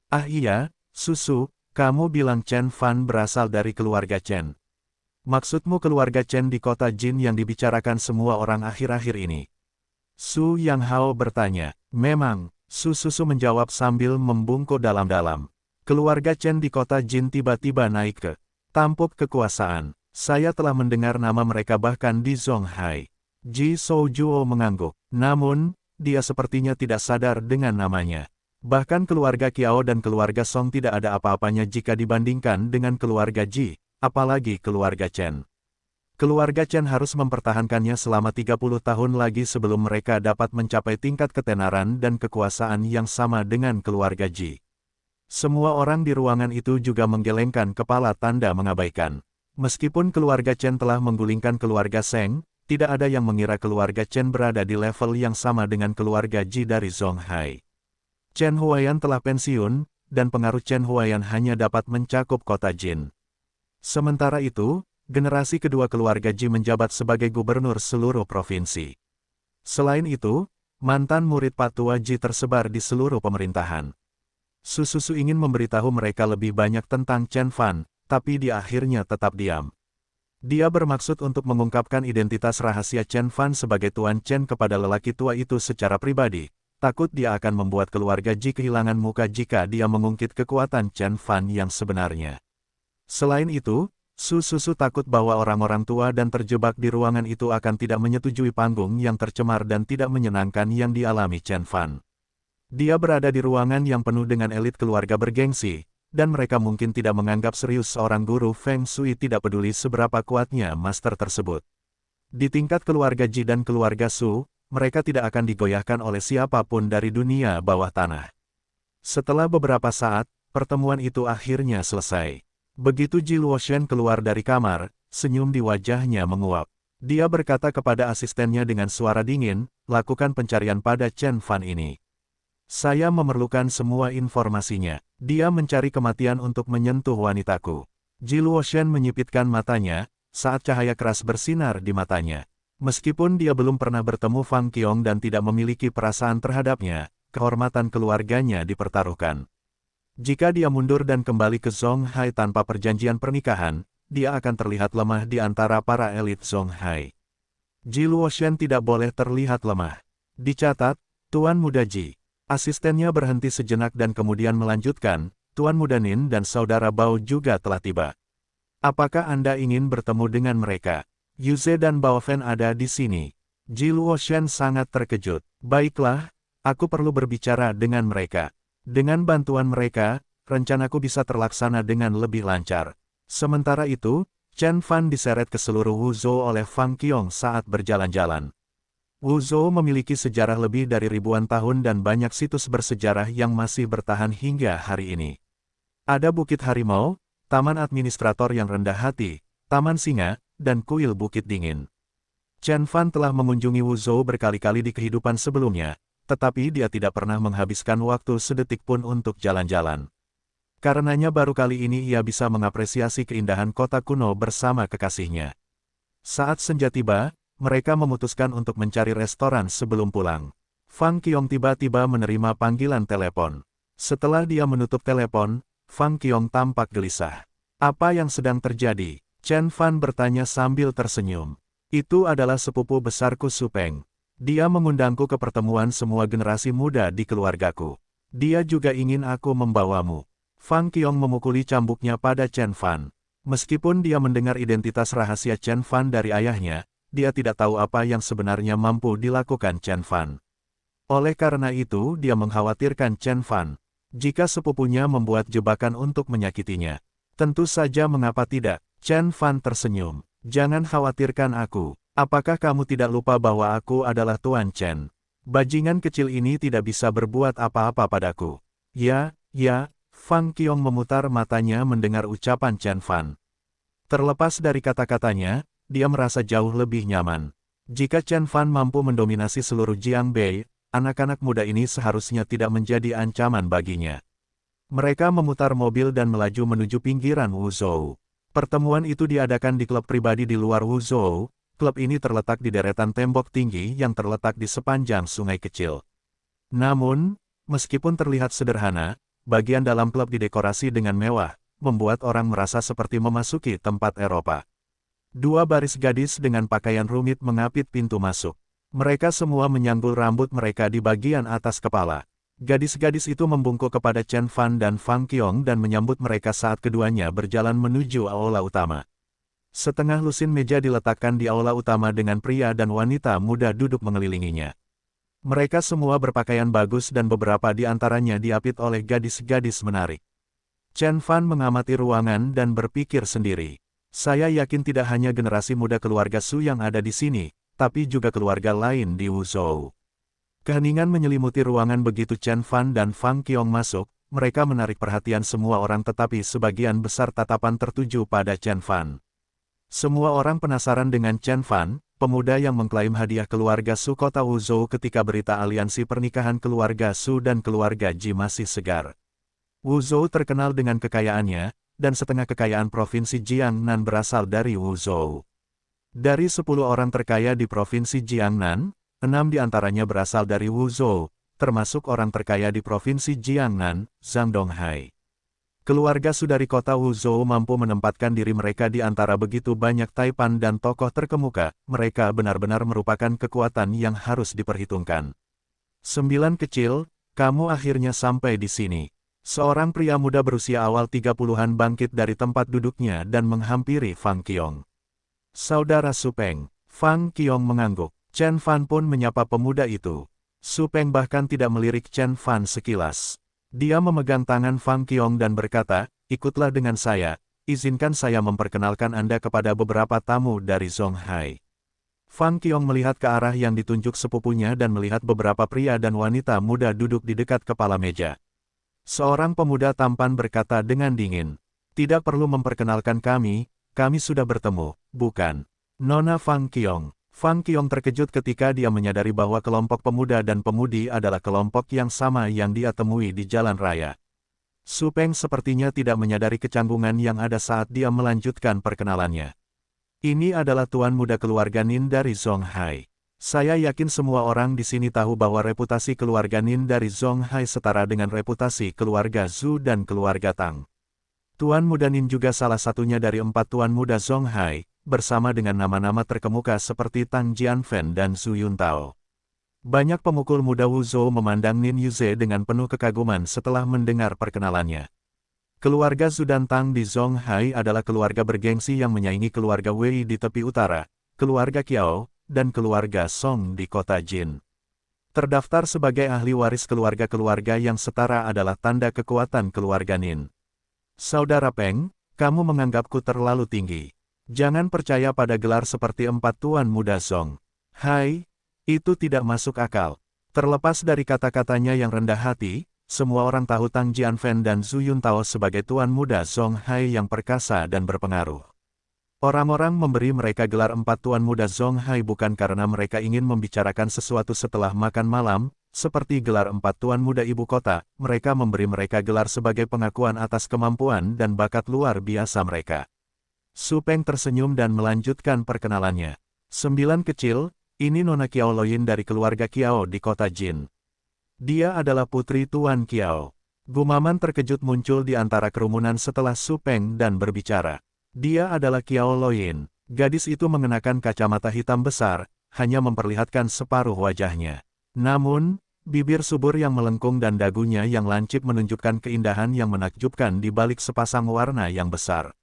Ah iya, Susu, kamu bilang Chen Fan berasal dari keluarga Chen. Maksudmu keluarga Chen di kota Jin yang dibicarakan semua orang akhir-akhir ini? Su Yang Hao bertanya. Memang, Su Susu menjawab sambil membungkuk dalam-dalam. Keluarga Chen di kota Jin tiba-tiba naik ke tampuk kekuasaan. Saya telah mendengar nama mereka bahkan di Zonghai. Ji Soujuo mengangguk. Namun, dia sepertinya tidak sadar dengan namanya. Bahkan keluarga Qiao dan keluarga Song tidak ada apa-apanya jika dibandingkan dengan keluarga Ji, apalagi keluarga Chen. Keluarga Chen harus mempertahankannya selama 30 tahun lagi sebelum mereka dapat mencapai tingkat ketenaran dan kekuasaan yang sama dengan keluarga Ji. Semua orang di ruangan itu juga menggelengkan kepala tanda mengabaikan. Meskipun keluarga Chen telah menggulingkan keluarga Seng, tidak ada yang mengira keluarga Chen berada di level yang sama dengan keluarga Ji dari Zonghai. Chen Huaiyan telah pensiun, dan pengaruh Chen Huaiyan hanya dapat mencakup kota Jin. Sementara itu, generasi kedua keluarga Ji menjabat sebagai gubernur seluruh provinsi. Selain itu, mantan murid patua Ji tersebar di seluruh pemerintahan. Su Susu ingin memberitahu mereka lebih banyak tentang Chen Fan, tapi dia akhirnya tetap diam. Dia bermaksud untuk mengungkapkan identitas rahasia Chen Fan sebagai Tuan Chen kepada lelaki tua itu secara pribadi, takut dia akan membuat keluarga Ji kehilangan muka jika dia mengungkit kekuatan Chen Fan yang sebenarnya. Selain itu, Su Susu takut bahwa orang-orang tua dan terjebak di ruangan itu akan tidak menyetujui panggung yang tercemar dan tidak menyenangkan yang dialami Chen Fan. Dia berada di ruangan yang penuh dengan elit keluarga bergengsi, dan mereka mungkin tidak menganggap serius seorang guru Feng Shui tidak peduli seberapa kuatnya master tersebut. Di tingkat keluarga Ji dan keluarga Su, mereka tidak akan digoyahkan oleh siapapun dari dunia bawah tanah. Setelah beberapa saat, pertemuan itu akhirnya selesai. Begitu Ji Luoshan keluar dari kamar, senyum di wajahnya menguap. Dia berkata kepada asistennya dengan suara dingin, lakukan pencarian pada Chen Fan ini. Saya memerlukan semua informasinya. Dia mencari kematian untuk menyentuh wanitaku. Ji Luoshan menyipitkan matanya, saat cahaya keras bersinar di matanya. Meskipun dia belum pernah bertemu Fang Qiong dan tidak memiliki perasaan terhadapnya, kehormatan keluarganya dipertaruhkan. Jika dia mundur dan kembali ke Zonghai tanpa perjanjian pernikahan, dia akan terlihat lemah di antara para elit Zonghai. Ji Luoshan tidak boleh terlihat lemah. Dicatat, Tuan Muda Ji. Asistennya berhenti sejenak dan kemudian melanjutkan, Tuan Muda Nin dan Saudara Bao juga telah tiba. Apakah Anda ingin bertemu dengan mereka? Yuze dan Bao Fen ada di sini. Ji Luoshan sangat terkejut. Baiklah, aku perlu berbicara dengan mereka. Dengan bantuan mereka, rencanaku bisa terlaksana dengan lebih lancar. Sementara itu, Chen Fan diseret ke seluruh Wuzhou oleh Fang Qiong saat berjalan-jalan. Wuzhou memiliki sejarah lebih dari ribuan tahun dan banyak situs bersejarah yang masih bertahan hingga hari ini. Ada Bukit Harimau, Taman Administrator yang Rendah Hati, Taman Singa, dan Kuil Bukit Dingin. Chen Fan telah mengunjungi Wuzhou berkali-kali di kehidupan sebelumnya, tetapi dia tidak pernah menghabiskan waktu sedetik pun untuk jalan-jalan. Karenanya baru kali ini ia bisa mengapresiasi keindahan kota kuno bersama kekasihnya. Saat senja tiba, mereka memutuskan untuk mencari restoran sebelum pulang. Fang Qiong tiba-tiba menerima panggilan telepon. Setelah dia menutup telepon, Fang Qiong tampak gelisah. Apa yang sedang terjadi? Chen Fan bertanya sambil tersenyum. Itu adalah sepupu besarku Su Peng. Dia mengundangku ke pertemuan semua generasi muda di keluargaku. Dia juga ingin aku membawamu. Fang Qiong memukuli cambuknya pada Chen Fan. Meskipun dia mendengar identitas rahasia Chen Fan dari ayahnya, dia tidak tahu apa yang sebenarnya mampu dilakukan Chen Fan. Oleh karena itu dia mengkhawatirkan Chen Fan. Jika sepupunya membuat jebakan untuk menyakitinya, tentu saja mengapa tidak. Chen Fan tersenyum. Jangan khawatirkan aku. Apakah kamu tidak lupa bahwa aku adalah Tuan Chen? Bajingan kecil ini tidak bisa berbuat apa-apa padaku. Ya. Fang Qiong memutar matanya mendengar ucapan Chen Fan. Terlepas dari kata-katanya, dia merasa jauh lebih nyaman. Jika Chen Fan mampu mendominasi seluruh Jiangbei, anak-anak muda ini seharusnya tidak menjadi ancaman baginya. Mereka memutar mobil dan melaju menuju pinggiran Wuzhou. Pertemuan itu diadakan di klub pribadi di luar Wuzhou. Klub ini terletak di deretan tembok tinggi yang terletak di sepanjang sungai kecil. Namun, meskipun terlihat sederhana, bagian dalam klub didekorasi dengan mewah, membuat orang merasa seperti memasuki tempat Eropa. Dua baris gadis dengan pakaian rumit mengapit pintu masuk. Mereka semua menyanggul rambut mereka di bagian atas kepala. Gadis-gadis itu membungkuk kepada Chen Fan dan Fang Qiong dan menyambut mereka saat keduanya berjalan menuju aula utama. Setengah lusin meja diletakkan di aula utama dengan pria dan wanita muda duduk mengelilinginya. Mereka semua berpakaian bagus dan beberapa di antaranya diapit oleh gadis-gadis menarik. Chen Fan mengamati ruangan dan berpikir sendiri. Saya yakin tidak hanya generasi muda keluarga Su yang ada di sini, tapi juga keluarga lain di Wuzhou. Keheningan menyelimuti ruangan begitu Chen Fan dan Fang Qiong masuk, mereka menarik perhatian semua orang tetapi sebagian besar tatapan tertuju pada Chen Fan. Semua orang penasaran dengan Chen Fan, pemuda yang mengklaim hadiah keluarga Su kota Wuzhou ketika berita aliansi pernikahan keluarga Su dan keluarga Ji masih segar. Wuzhou terkenal dengan kekayaannya, dan setengah kekayaan provinsi Jiangnan berasal dari Wuzhou. Dari 10 orang terkaya di provinsi Jiangnan, 6 di antaranya berasal dari Wuzhou, termasuk orang terkaya di provinsi Jiangnan, Zhang Donghai. Keluarga Su dari kota Wuzhou mampu menempatkan diri mereka di antara begitu banyak taipan dan tokoh terkemuka, mereka benar-benar merupakan kekuatan yang harus diperhitungkan. 9 kecil, kamu akhirnya sampai di sini. Seorang pria muda berusia awal 30-an bangkit dari tempat duduknya dan menghampiri Fang Qiong. Saudara Su Peng. Fang Qiong mengangguk. Chen Fan pun menyapa pemuda itu. Su Peng bahkan tidak melirik Chen Fan sekilas. Dia memegang tangan Fang Qiong dan berkata, ikutlah dengan saya, izinkan saya memperkenalkan Anda kepada beberapa tamu dari Zonghai. Fang Qiong melihat ke arah yang ditunjuk sepupunya dan melihat beberapa pria dan wanita muda duduk di dekat kepala meja. Seorang pemuda tampan berkata dengan dingin, tidak perlu memperkenalkan kami sudah bertemu, bukan? Nona Fang Qiong. Fang Qiong terkejut ketika dia menyadari bahwa kelompok pemuda dan pemudi adalah kelompok yang sama yang dia temui di jalan raya. Su Peng sepertinya tidak menyadari kecanggungan yang ada saat dia melanjutkan perkenalannya. Ini adalah tuan muda keluarga Nin dari Zonghai. Saya yakin semua orang di sini tahu bahwa reputasi keluarga Nin dari Zonghai setara dengan reputasi keluarga Zhu dan keluarga Tang. Tuan muda Nin juga salah satunya dari 4 tuan muda Zonghai, bersama dengan nama-nama terkemuka seperti Tang Jianfen dan Zhu Yuntao. Banyak pemukul muda Wuzhou memandang Nin Yuze dengan penuh kekaguman setelah mendengar perkenalannya. Keluarga Zhu dan Tang di Zonghai adalah keluarga bergengsi yang menyaingi keluarga Wei di tepi utara, keluarga Qiao, dan keluarga Song di kota Jin. Terdaftar sebagai ahli waris keluarga-keluarga yang setara adalah tanda kekuatan keluarga Nin. Saudara Peng, kamu menganggapku terlalu tinggi. Jangan percaya pada gelar seperti 4 tuan muda Zong. Hai, itu tidak masuk akal. Terlepas dari kata-katanya yang rendah hati, semua orang tahu Tang Jianfen dan Zhu Yuntao sebagai tuan muda Zonghai yang perkasa dan berpengaruh. Orang-orang memberi mereka gelar 4 tuan muda Zonghai bukan karena mereka ingin membicarakan sesuatu setelah makan malam, Seperti gelar 4 Tuan Muda Ibu Kota, mereka memberi mereka gelar sebagai pengakuan atas kemampuan dan bakat luar biasa mereka. Su Peng tersenyum dan melanjutkan perkenalannya. 9 kecil, ini Nona Kiao Loyin dari keluarga Kiao di kota Jin. Dia adalah putri Tuan Kiao. Gumaman terkejut muncul di antara kerumunan setelah Su Peng dan berbicara. Dia adalah Kiao Loyin. Gadis itu mengenakan kacamata hitam besar, hanya memperlihatkan separuh wajahnya. Namun, bibir subur yang melengkung dan dagunya yang lancip menunjukkan keindahan yang menakjubkan di balik sepasang warna yang besar.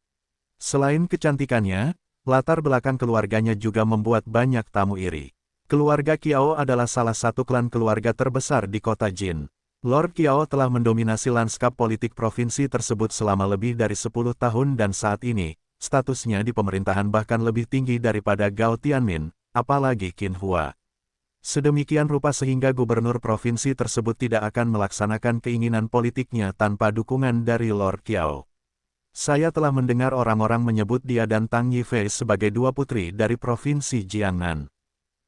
Selain kecantikannya, latar belakang keluarganya juga membuat banyak tamu iri. Keluarga Kiao adalah salah satu klan keluarga terbesar di kota Jin. Lord Kiao telah mendominasi lanskap politik provinsi tersebut selama lebih dari 10 tahun dan saat ini, statusnya di pemerintahan bahkan lebih tinggi daripada Gao Tianmin, apalagi Qin Hua. Sedemikian rupa sehingga gubernur provinsi tersebut tidak akan melaksanakan keinginan politiknya tanpa dukungan dari Lord Kiao. Saya telah mendengar orang-orang menyebut dia dan Tang Yifei sebagai 2 putri dari provinsi Jiangnan.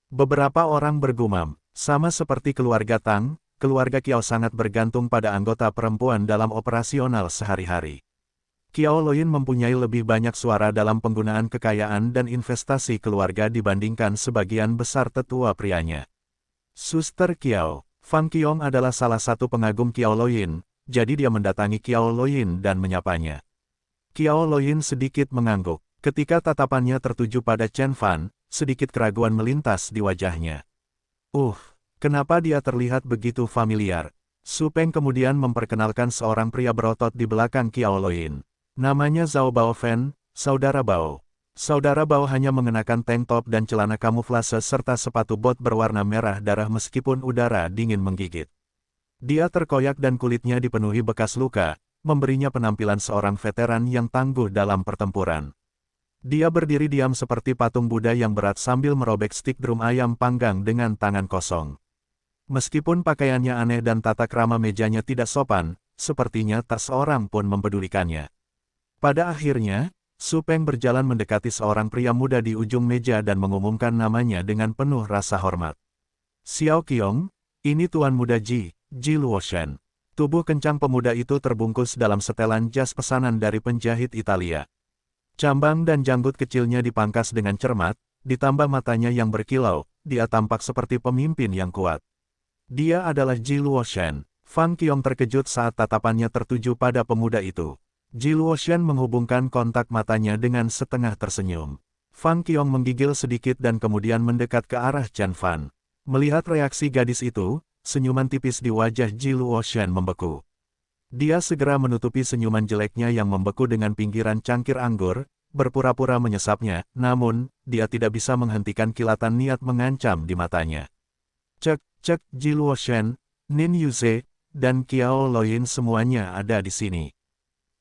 Beberapa orang bergumam, sama seperti keluarga Tang, keluarga Kiao sangat bergantung pada anggota perempuan dalam operasional sehari-hari. Kiao Loyin mempunyai lebih banyak suara dalam penggunaan kekayaan dan investasi keluarga dibandingkan sebagian besar tetua prianya. Suster Kiao, Fang Qiong adalah salah satu pengagum Kiao Loyin, jadi dia mendatangi Kiao Loyin dan menyapanya. Kiao Loyin sedikit mengangguk. Ketika tatapannya tertuju pada Chen Fan, sedikit keraguan melintas di wajahnya. Kenapa dia terlihat begitu familiar? Su Peng kemudian memperkenalkan seorang pria berotot di belakang Kiao Loyin. Namanya Zhao Baofen, Saudara Bao. Saudara Bao hanya mengenakan tank top dan celana kamuflase serta sepatu bot berwarna merah darah meskipun udara dingin menggigit. Dia terkoyak dan kulitnya dipenuhi bekas luka, memberinya penampilan seorang veteran yang tangguh dalam pertempuran. Dia berdiri diam seperti patung Buddha yang berat sambil merobek stik drum ayam panggang dengan tangan kosong. Meskipun pakaiannya aneh dan tata krama mejanya tidak sopan, sepertinya tak seorang pun mempedulikannya. Pada akhirnya, Su Peng berjalan mendekati seorang pria muda di ujung meja dan mengumumkan namanya dengan penuh rasa hormat. Xiao Qiong, ini Tuan Muda Ji Luoshen. Tubuh kencang pemuda itu terbungkus dalam setelan jas pesanan dari penjahit Italia. Cambang dan janggut kecilnya dipangkas dengan cermat, ditambah matanya yang berkilau, dia tampak seperti pemimpin yang kuat. Dia adalah Ji Luoshen. Fang Qiong terkejut saat tatapannya tertuju pada pemuda itu. Ji Luoshen menghubungkan kontak matanya dengan setengah tersenyum. Fang Qiong menggigil sedikit dan kemudian mendekat ke arah Chen Fan. Melihat reaksi gadis itu, senyuman tipis di wajah Ji Luoshen membeku. Dia segera menutupi senyuman jeleknya yang membeku dengan pinggiran cangkir anggur, berpura-pura menyesapnya, namun, dia tidak bisa menghentikan kilatan niat mengancam di matanya. Cek, Ji Luoshen, Nin Yuze, dan Kiao Loyin semuanya ada di sini.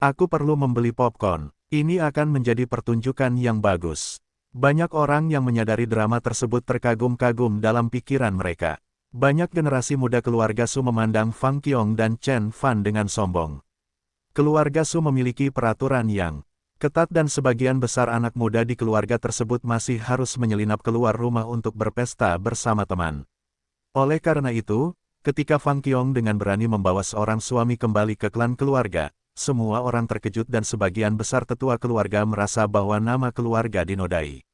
Aku perlu membeli popcorn. Ini akan menjadi pertunjukan yang bagus. Banyak orang yang menyadari drama tersebut terkagum-kagum dalam pikiran mereka. Banyak generasi muda keluarga Su memandang Fang Qiong dan Chen Fan dengan sombong. Keluarga Su memiliki peraturan yang ketat dan sebagian besar anak muda di keluarga tersebut masih harus menyelinap keluar rumah untuk berpesta bersama teman. Oleh karena itu, ketika Fang Qiong dengan berani membawa seorang suami kembali ke klan keluarga, semua orang terkejut dan sebagian besar tetua keluarga merasa bahwa nama keluarga dinodai.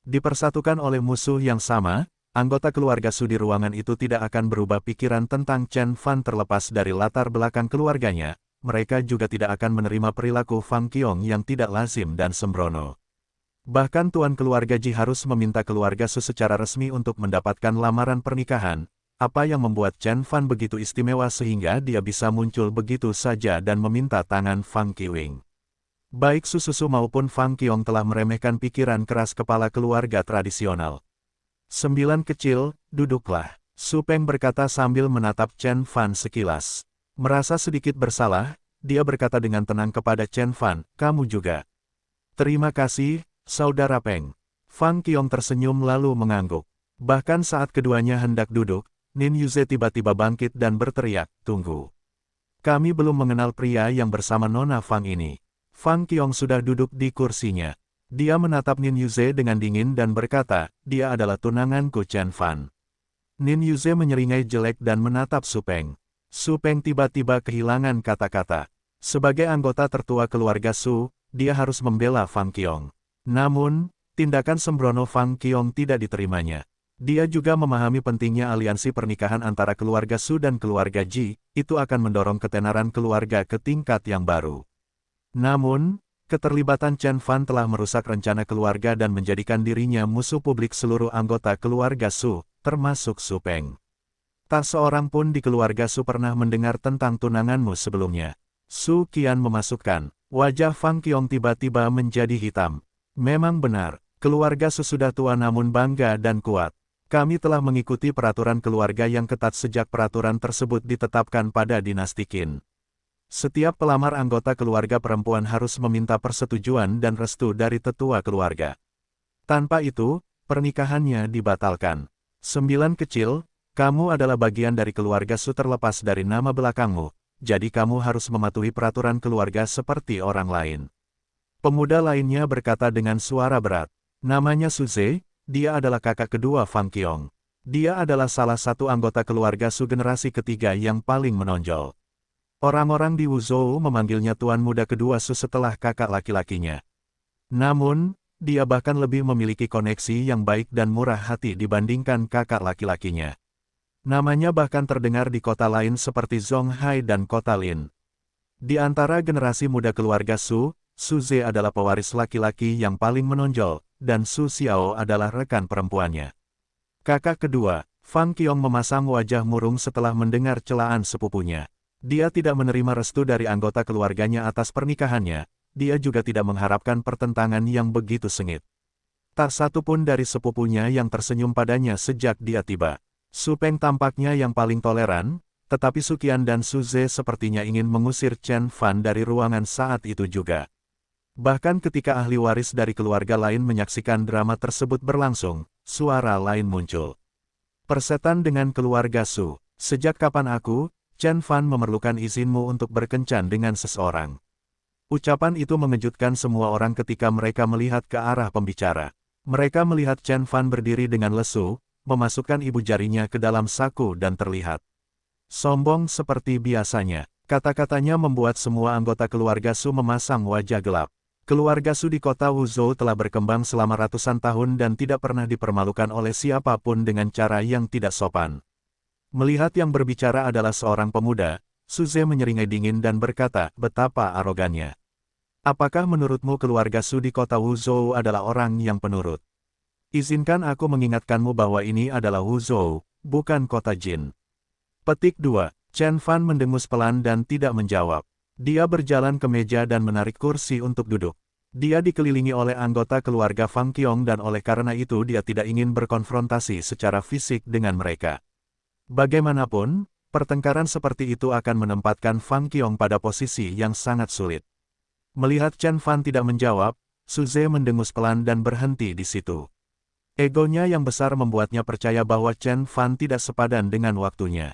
Dipersatukan oleh musuh yang sama, anggota keluarga Su di ruangan itu tidak akan berubah pikiran tentang Chen Fan terlepas dari latar belakang keluarganya, mereka juga tidak akan menerima perilaku Fang Qiong yang tidak lazim dan sembrono. Bahkan tuan keluarga Ji harus meminta keluarga Su secara resmi untuk mendapatkan lamaran pernikahan. Apa yang membuat Chen Fan begitu istimewa sehingga dia bisa muncul begitu saja dan meminta tangan Fang Qiong? Baik Su maupun Fang Qiong telah meremehkan pikiran keras kepala keluarga tradisional. 9 kecil, duduklah. Su Peng berkata sambil menatap Chen Fan sekilas. Merasa sedikit bersalah, dia berkata dengan tenang kepada Chen Fan, kamu juga. Terima kasih, Saudara Peng. Fang Qiong tersenyum lalu mengangguk. Bahkan saat keduanya hendak duduk, Nin Yuze tiba-tiba bangkit dan berteriak, tunggu. Kami belum mengenal pria yang bersama Nona Fang ini. Fang Qiong sudah duduk di kursinya. Dia menatap Nin Yuze dengan dingin dan berkata, dia adalah tunanganku Chen Fan. Nin Yuze menyeringai jelek dan menatap Su Peng. Su Peng tiba-tiba kehilangan kata-kata. Sebagai anggota tertua keluarga Su, dia harus membela Fang Qiong. Namun, tindakan sembrono Fang Qiong tidak diterimanya. Dia juga memahami pentingnya aliansi pernikahan antara keluarga Su dan keluarga Ji, itu akan mendorong ketenaran keluarga ke tingkat yang baru. Namun, keterlibatan Chen Fan telah merusak rencana keluarga dan menjadikan dirinya musuh publik seluruh anggota keluarga Su, termasuk Su Peng. Tak seorang pun di keluarga Su pernah mendengar tentang tunanganmu sebelumnya. Su Qian memasukkan, wajah Fang Qiong tiba-tiba menjadi hitam. Memang benar, keluarga Su sudah tua namun bangga dan kuat. Kami telah mengikuti peraturan keluarga yang ketat sejak peraturan tersebut ditetapkan pada dinasti Qin. Setiap pelamar anggota keluarga perempuan harus meminta persetujuan dan restu dari tetua keluarga. Tanpa itu, pernikahannya dibatalkan. 9 kecil, kamu adalah bagian dari keluarga Su terlepas dari nama belakangmu, jadi kamu harus mematuhi peraturan keluarga seperti orang lain. Pemuda lainnya berkata dengan suara berat. Namanya Su Ze. Dia adalah kakak kedua Fang Qiong. Dia adalah salah satu anggota keluarga Su generasi ketiga yang paling menonjol. Orang-orang di Wuzhou memanggilnya tuan muda kedua Su setelah kakak laki-lakinya. Namun, dia bahkan lebih memiliki koneksi yang baik dan murah hati dibandingkan kakak laki-lakinya. Namanya bahkan terdengar di kota lain seperti Zonghai dan kota Lin. Di antara generasi muda keluarga Su, Su Ze adalah pewaris laki-laki yang paling menonjol, dan Su Xiao adalah rekan perempuannya. Kakak kedua, Fang Qiong memasang wajah murung setelah mendengar celaan sepupunya. Dia tidak menerima restu dari anggota keluarganya atas pernikahannya, dia juga tidak mengharapkan pertentangan yang begitu sengit. Tak satu pun dari sepupunya yang tersenyum padanya sejak dia tiba. Su Peng tampaknya yang paling toleran, tetapi Su Qian dan Su Ze sepertinya ingin mengusir Chen Fan dari ruangan saat itu juga. Bahkan ketika ahli waris dari keluarga lain menyaksikan drama tersebut berlangsung, suara lain muncul. Persetan dengan keluarga Su. Sejak kapan aku, Chen Fan memerlukan izinmu untuk berkencan dengan seseorang? Ucapan itu mengejutkan semua orang ketika mereka melihat ke arah pembicara. Mereka melihat Chen Fan berdiri dengan lesu, memasukkan ibu jarinya ke dalam saku dan terlihat sombong seperti biasanya. Kata-katanya membuat semua anggota keluarga Su memasang wajah gelap. Keluarga Su di kota Wuzhou telah berkembang selama ratusan tahun dan tidak pernah dipermalukan oleh siapapun dengan cara yang tidak sopan. Melihat yang berbicara adalah seorang pemuda, Su Ze menyeringai dingin dan berkata, betapa arogannya. Apakah menurutmu keluarga Su di kota Wuzhou adalah orang yang penurut? Izinkan aku mengingatkanmu bahwa ini adalah Wuzhou, bukan kota Jin. Petik 2. Chen Fan mendengus pelan dan tidak menjawab. Dia berjalan ke meja dan menarik kursi untuk duduk. Dia dikelilingi oleh anggota keluarga Fang Qiong dan oleh karena itu dia tidak ingin berkonfrontasi secara fisik dengan mereka. Bagaimanapun, pertengkaran seperti itu akan menempatkan Fang Qiong pada posisi yang sangat sulit. Melihat Chen Fan tidak menjawab, Su Ze mendengus pelan dan berhenti di situ. Egonya yang besar membuatnya percaya bahwa Chen Fan tidak sepadan dengan waktunya.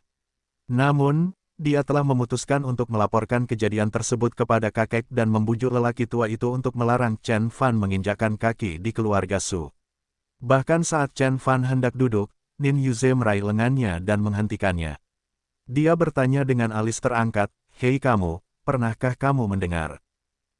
Namun, dia telah memutuskan untuk melaporkan kejadian tersebut kepada kakek dan membujuk lelaki tua itu untuk melarang Chen Fan menginjakkan kaki di keluarga Su. Bahkan saat Chen Fan hendak duduk, Nin Yuze meraih lengannya dan menghentikannya. Dia bertanya dengan alis terangkat, "Hei kamu, pernahkah kamu mendengar?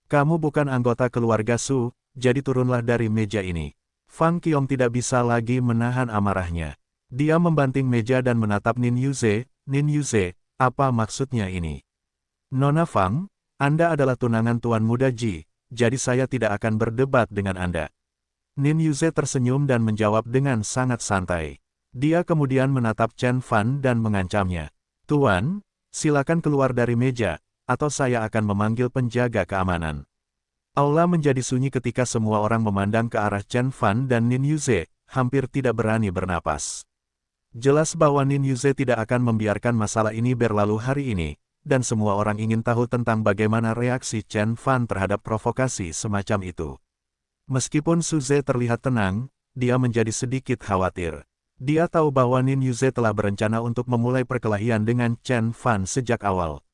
Kamu bukan anggota keluarga Su, jadi turunlah dari meja ini." Fang Qiong tidak bisa lagi menahan amarahnya. Dia membanting meja dan menatap Nin Yuze. "Nin Yuze, apa maksudnya ini? Nona Fang, Anda adalah tunangan Tuan Muda Ji, jadi saya tidak akan berdebat dengan Anda." Nin Yuze tersenyum dan menjawab dengan sangat santai. Dia kemudian menatap Chen Fan dan mengancamnya. "Tuan, silakan keluar dari meja, atau saya akan memanggil penjaga keamanan." Aula menjadi sunyi ketika semua orang memandang ke arah Chen Fan dan Nin Yuze, hampir tidak berani bernapas. Jelas bahwa Nin Yuze tidak akan membiarkan masalah ini berlalu hari ini, dan semua orang ingin tahu tentang bagaimana reaksi Chen Fan terhadap provokasi semacam itu. Meskipun Su Ze terlihat tenang, dia menjadi sedikit khawatir. Dia tahu bahwa Nin Yuze telah berencana untuk memulai perkelahian dengan Chen Fan sejak awal.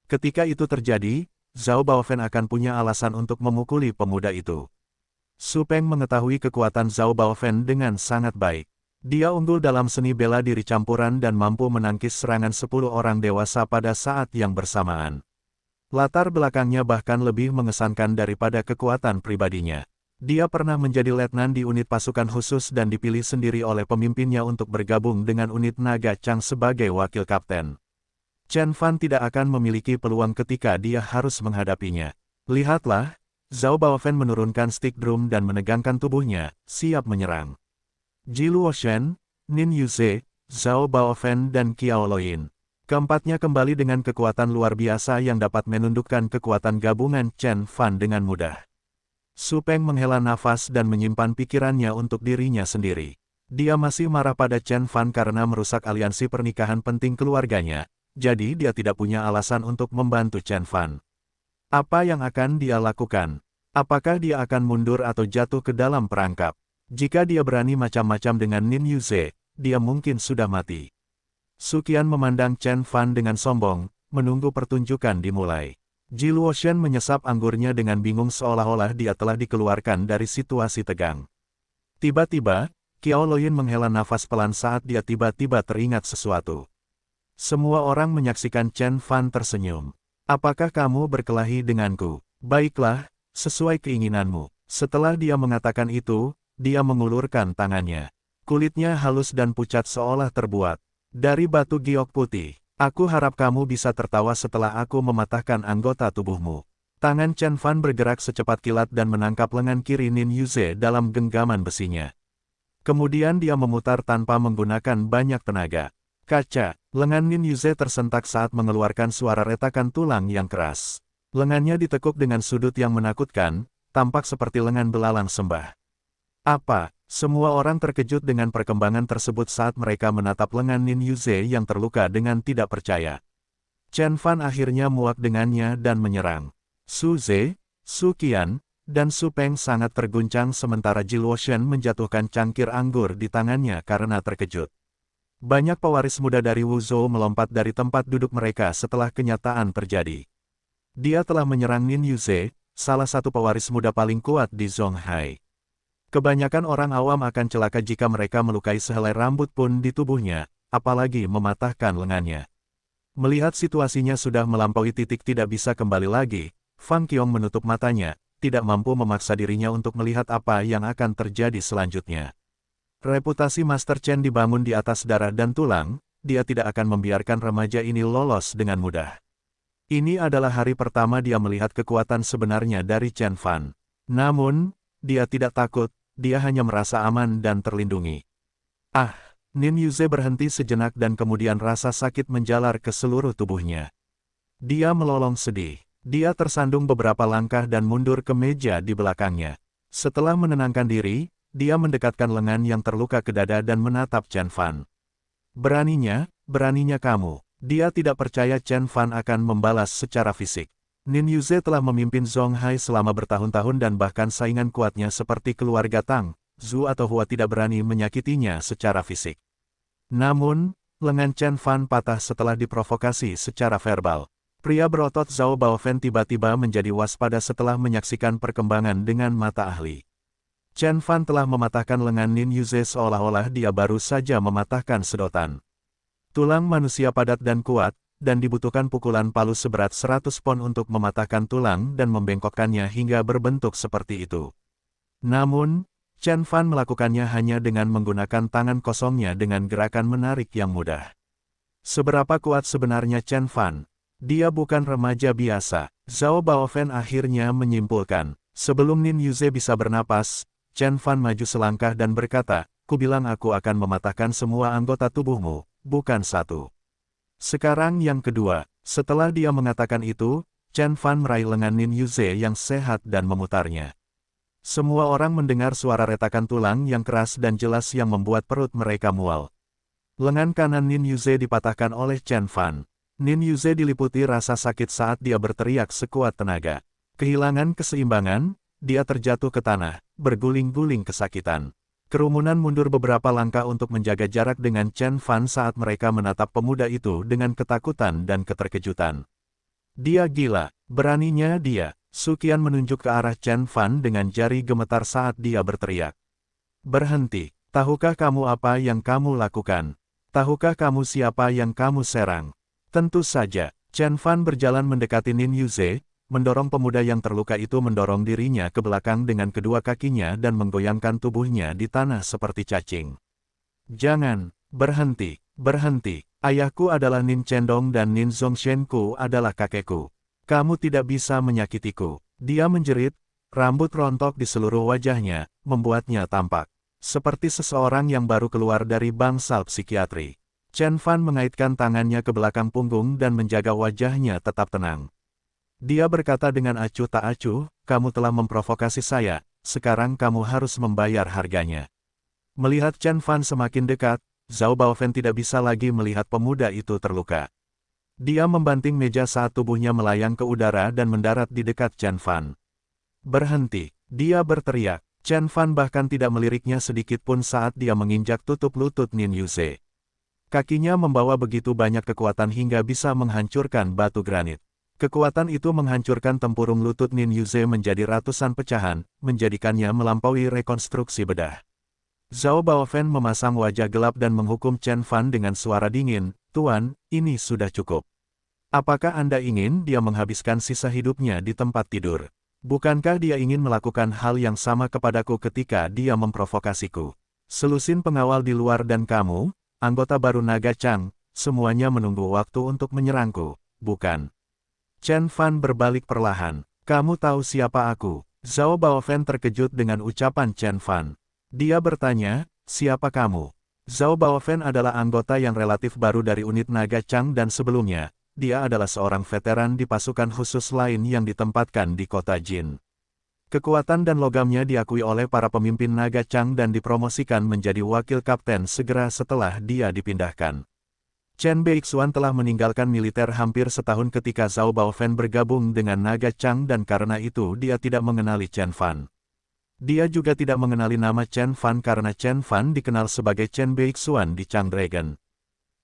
Ketika itu terjadi, Zhao Baofen akan punya alasan untuk memukuli pemuda itu. Su Peng mengetahui kekuatan Zhao Baofen dengan sangat baik. Dia unggul dalam seni bela diri campuran dan mampu menangkis serangan 10 orang dewasa pada saat yang bersamaan. Latar belakangnya bahkan lebih mengesankan daripada kekuatan pribadinya. Dia pernah menjadi letnan di unit pasukan khusus dan dipilih sendiri oleh pemimpinnya untuk bergabung dengan unit Naga Chang sebagai wakil kapten. Chen Fan tidak akan memiliki peluang ketika dia harus menghadapinya. Lihatlah, Zhao Baofen menurunkan stick drum dan menegangkan tubuhnya, siap menyerang. Ji Luoshen, Nin Yuze, Zhao Baofen dan Qiao Luoyin. Keempatnya kembali dengan kekuatan luar biasa yang dapat menundukkan kekuatan gabungan Chen Fan dengan mudah. Su Peng menghela nafas dan menyimpan pikirannya untuk dirinya sendiri. Dia masih marah pada Chen Fan karena merusak aliansi pernikahan penting keluarganya, jadi dia tidak punya alasan untuk membantu Chen Fan. Apa yang akan dia lakukan? Apakah dia akan mundur atau jatuh ke dalam perangkap? Jika dia berani macam-macam dengan Nin Yuze, dia mungkin sudah mati. Su Qian memandang Chen Fan dengan sombong, menunggu pertunjukan dimulai. Ji Luoshen menyesap anggurnya dengan bingung seolah-olah dia telah dikeluarkan dari situasi tegang. Tiba-tiba, Qiao Luoyin menghela nafas pelan saat dia tiba-tiba teringat sesuatu. Semua orang menyaksikan Chen Fan tersenyum. Apakah kamu berkelahi denganku? Baiklah, sesuai keinginanmu. Setelah dia mengatakan itu, dia mengulurkan tangannya. Kulitnya halus dan pucat seolah terbuat dari batu giok putih. Aku harap kamu bisa tertawa setelah aku mematahkan anggota tubuhmu. Tangan Chen Fan bergerak secepat kilat dan menangkap lengan kiri Nin Yuze dalam genggaman besinya. Kemudian dia memutar tanpa menggunakan banyak tenaga. Kaca, lengan Nin Yuze tersentak saat mengeluarkan suara retakan tulang yang keras. Lengannya ditekuk dengan sudut yang menakutkan, tampak seperti lengan belalang sembah. Apa? Semua orang terkejut dengan perkembangan tersebut saat mereka menatap lengan Nin Yuze yang terluka dengan tidak percaya. Chen Fan akhirnya muak dengannya dan menyerang. Su Ze, Su Qian, dan Su Peng sangat terguncang sementara Ji Luoshen menjatuhkan cangkir anggur di tangannya karena terkejut. Banyak pewaris muda dari Wuzhou melompat dari tempat duduk mereka setelah kenyataan terjadi. Dia telah menyerang Nin Yuze, salah satu pewaris muda paling kuat di Zonghai. Kebanyakan orang awam akan celaka jika mereka melukai sehelai rambut pun di tubuhnya, apalagi mematahkan lengannya. Melihat situasinya sudah melampaui titik tidak bisa kembali lagi, Fang Qiong menutup matanya, tidak mampu memaksa dirinya untuk melihat apa yang akan terjadi selanjutnya. Reputasi Master Chen dibangun di atas darah dan tulang, dia tidak akan membiarkan remaja ini lolos dengan mudah. Ini adalah hari pertama dia melihat kekuatan sebenarnya dari Chen Fan. Namun, dia tidak takut. Dia hanya merasa aman dan terlindungi. Ah, Nin Yuze berhenti sejenak dan kemudian rasa sakit menjalar ke seluruh tubuhnya. Dia melolong sedih. Dia tersandung beberapa langkah dan mundur ke meja di belakangnya. Setelah menenangkan diri, dia mendekatkan lengan yang terluka ke dada dan menatap Chen Fan. Beraninya kamu. Dia tidak percaya Chen Fan akan membalas secara fisik. Nin Yuze telah memimpin Zonghai selama bertahun-tahun dan bahkan saingan kuatnya seperti keluarga Tang, Zhu atau Hua tidak berani menyakitinya secara fisik. Namun, lengan Chen Fan patah setelah diprovokasi secara verbal. Pria berotot Zhao Baofen tiba-tiba menjadi waspada setelah menyaksikan perkembangan dengan mata ahli. Chen Fan telah mematahkan lengan Nin Yuze seolah-olah dia baru saja mematahkan sedotan. Tulang manusia padat dan kuat, dan dibutuhkan pukulan palu seberat 100 pon untuk mematahkan tulang dan membengkokkannya hingga berbentuk seperti itu. Namun, Chen Fan melakukannya hanya dengan menggunakan tangan kosongnya dengan gerakan menarik yang mudah. Seberapa kuat sebenarnya Chen Fan? Dia bukan remaja biasa. Zhao Baofen akhirnya menyimpulkan. Sebelum Nin Yuze bisa bernapas, Chen Fan maju selangkah dan berkata, "Kubilang aku akan mematahkan semua anggota tubuhmu, bukan satu." Sekarang yang kedua, setelah dia mengatakan itu, Chen Fan meraih lengan Nin Yuze yang sehat dan memutarnya. Semua orang mendengar suara retakan tulang yang keras dan jelas yang membuat perut mereka mual. Lengan kanan Nin Yuze dipatahkan oleh Chen Fan. Nin Yuze diliputi rasa sakit saat dia berteriak sekuat tenaga. Kehilangan keseimbangan, dia terjatuh ke tanah, berguling-guling kesakitan. Kerumunan mundur beberapa langkah untuk menjaga jarak dengan Chen Fan saat mereka menatap pemuda itu dengan ketakutan dan keterkejutan. Dia gila, beraninya dia. Su Qian menunjuk ke arah Chen Fan dengan jari gemetar saat dia berteriak. Berhenti. Tahukah kamu apa yang kamu lakukan? Tahukah kamu siapa yang kamu serang? Tentu saja, Chen Fan berjalan mendekati Nin Yuze, mendorong pemuda yang terluka itu mendorong dirinya ke belakang dengan kedua kakinya dan menggoyangkan tubuhnya di tanah seperti cacing. Jangan, berhenti, berhenti. Ayahku adalah Nin Chendong dan Nin Zongshenku adalah kakekku. Kamu tidak bisa menyakitiku. Dia menjerit, rambut rontok di seluruh wajahnya, membuatnya tampak seperti seseorang yang baru keluar dari bangsal psikiatri. Chen Fan mengaitkan tangannya ke belakang punggung dan menjaga wajahnya tetap tenang. Dia berkata dengan acuh tak acuh, kamu telah memprovokasi saya, sekarang kamu harus membayar harganya. Melihat Chen Fan semakin dekat, Zhao Baofen tidak bisa lagi melihat pemuda itu terluka. Dia membanting meja saat tubuhnya melayang ke udara dan mendarat di dekat Chen Fan. Berhenti, dia berteriak. Chen Fan bahkan tidak meliriknya sedikit pun saat dia menginjak tutup lutut Nin Yuze. Kakinya membawa begitu banyak kekuatan hingga bisa menghancurkan batu granit. Kekuatan itu menghancurkan tempurung lutut Nin Yuze menjadi ratusan pecahan, menjadikannya melampaui rekonstruksi bedah. Zhao Baofen memasang wajah gelap dan menghukum Chen Fan dengan suara dingin, Tuan, ini sudah cukup. Apakah Anda ingin dia menghabiskan sisa hidupnya di tempat tidur? Bukankah dia ingin melakukan hal yang sama kepadaku ketika dia memprovokasiku? Selusin pengawal di luar dan kamu, anggota baru Naga Chang, semuanya menunggu waktu untuk menyerangku, bukan? Chen Fan berbalik perlahan. Kamu tahu siapa aku? Zhao Baofen terkejut dengan ucapan Chen Fan. Dia bertanya, siapa kamu? Zhao Baofen adalah anggota yang relatif baru dari unit Naga Chang dan sebelumnya, dia adalah seorang veteran di pasukan khusus lain yang ditempatkan di kota Jin. Kekuatan dan logamnya diakui oleh para pemimpin Naga Chang dan dipromosikan menjadi wakil kapten segera setelah dia dipindahkan. Chen Beixuan telah meninggalkan militer hampir setahun ketika Zhao Baofen bergabung dengan Naga Chang dan karena itu dia tidak mengenali Chen Fan. Dia juga tidak mengenali nama Chen Fan karena Chen Fan dikenal sebagai Chen Beixuan di Chang Dragon.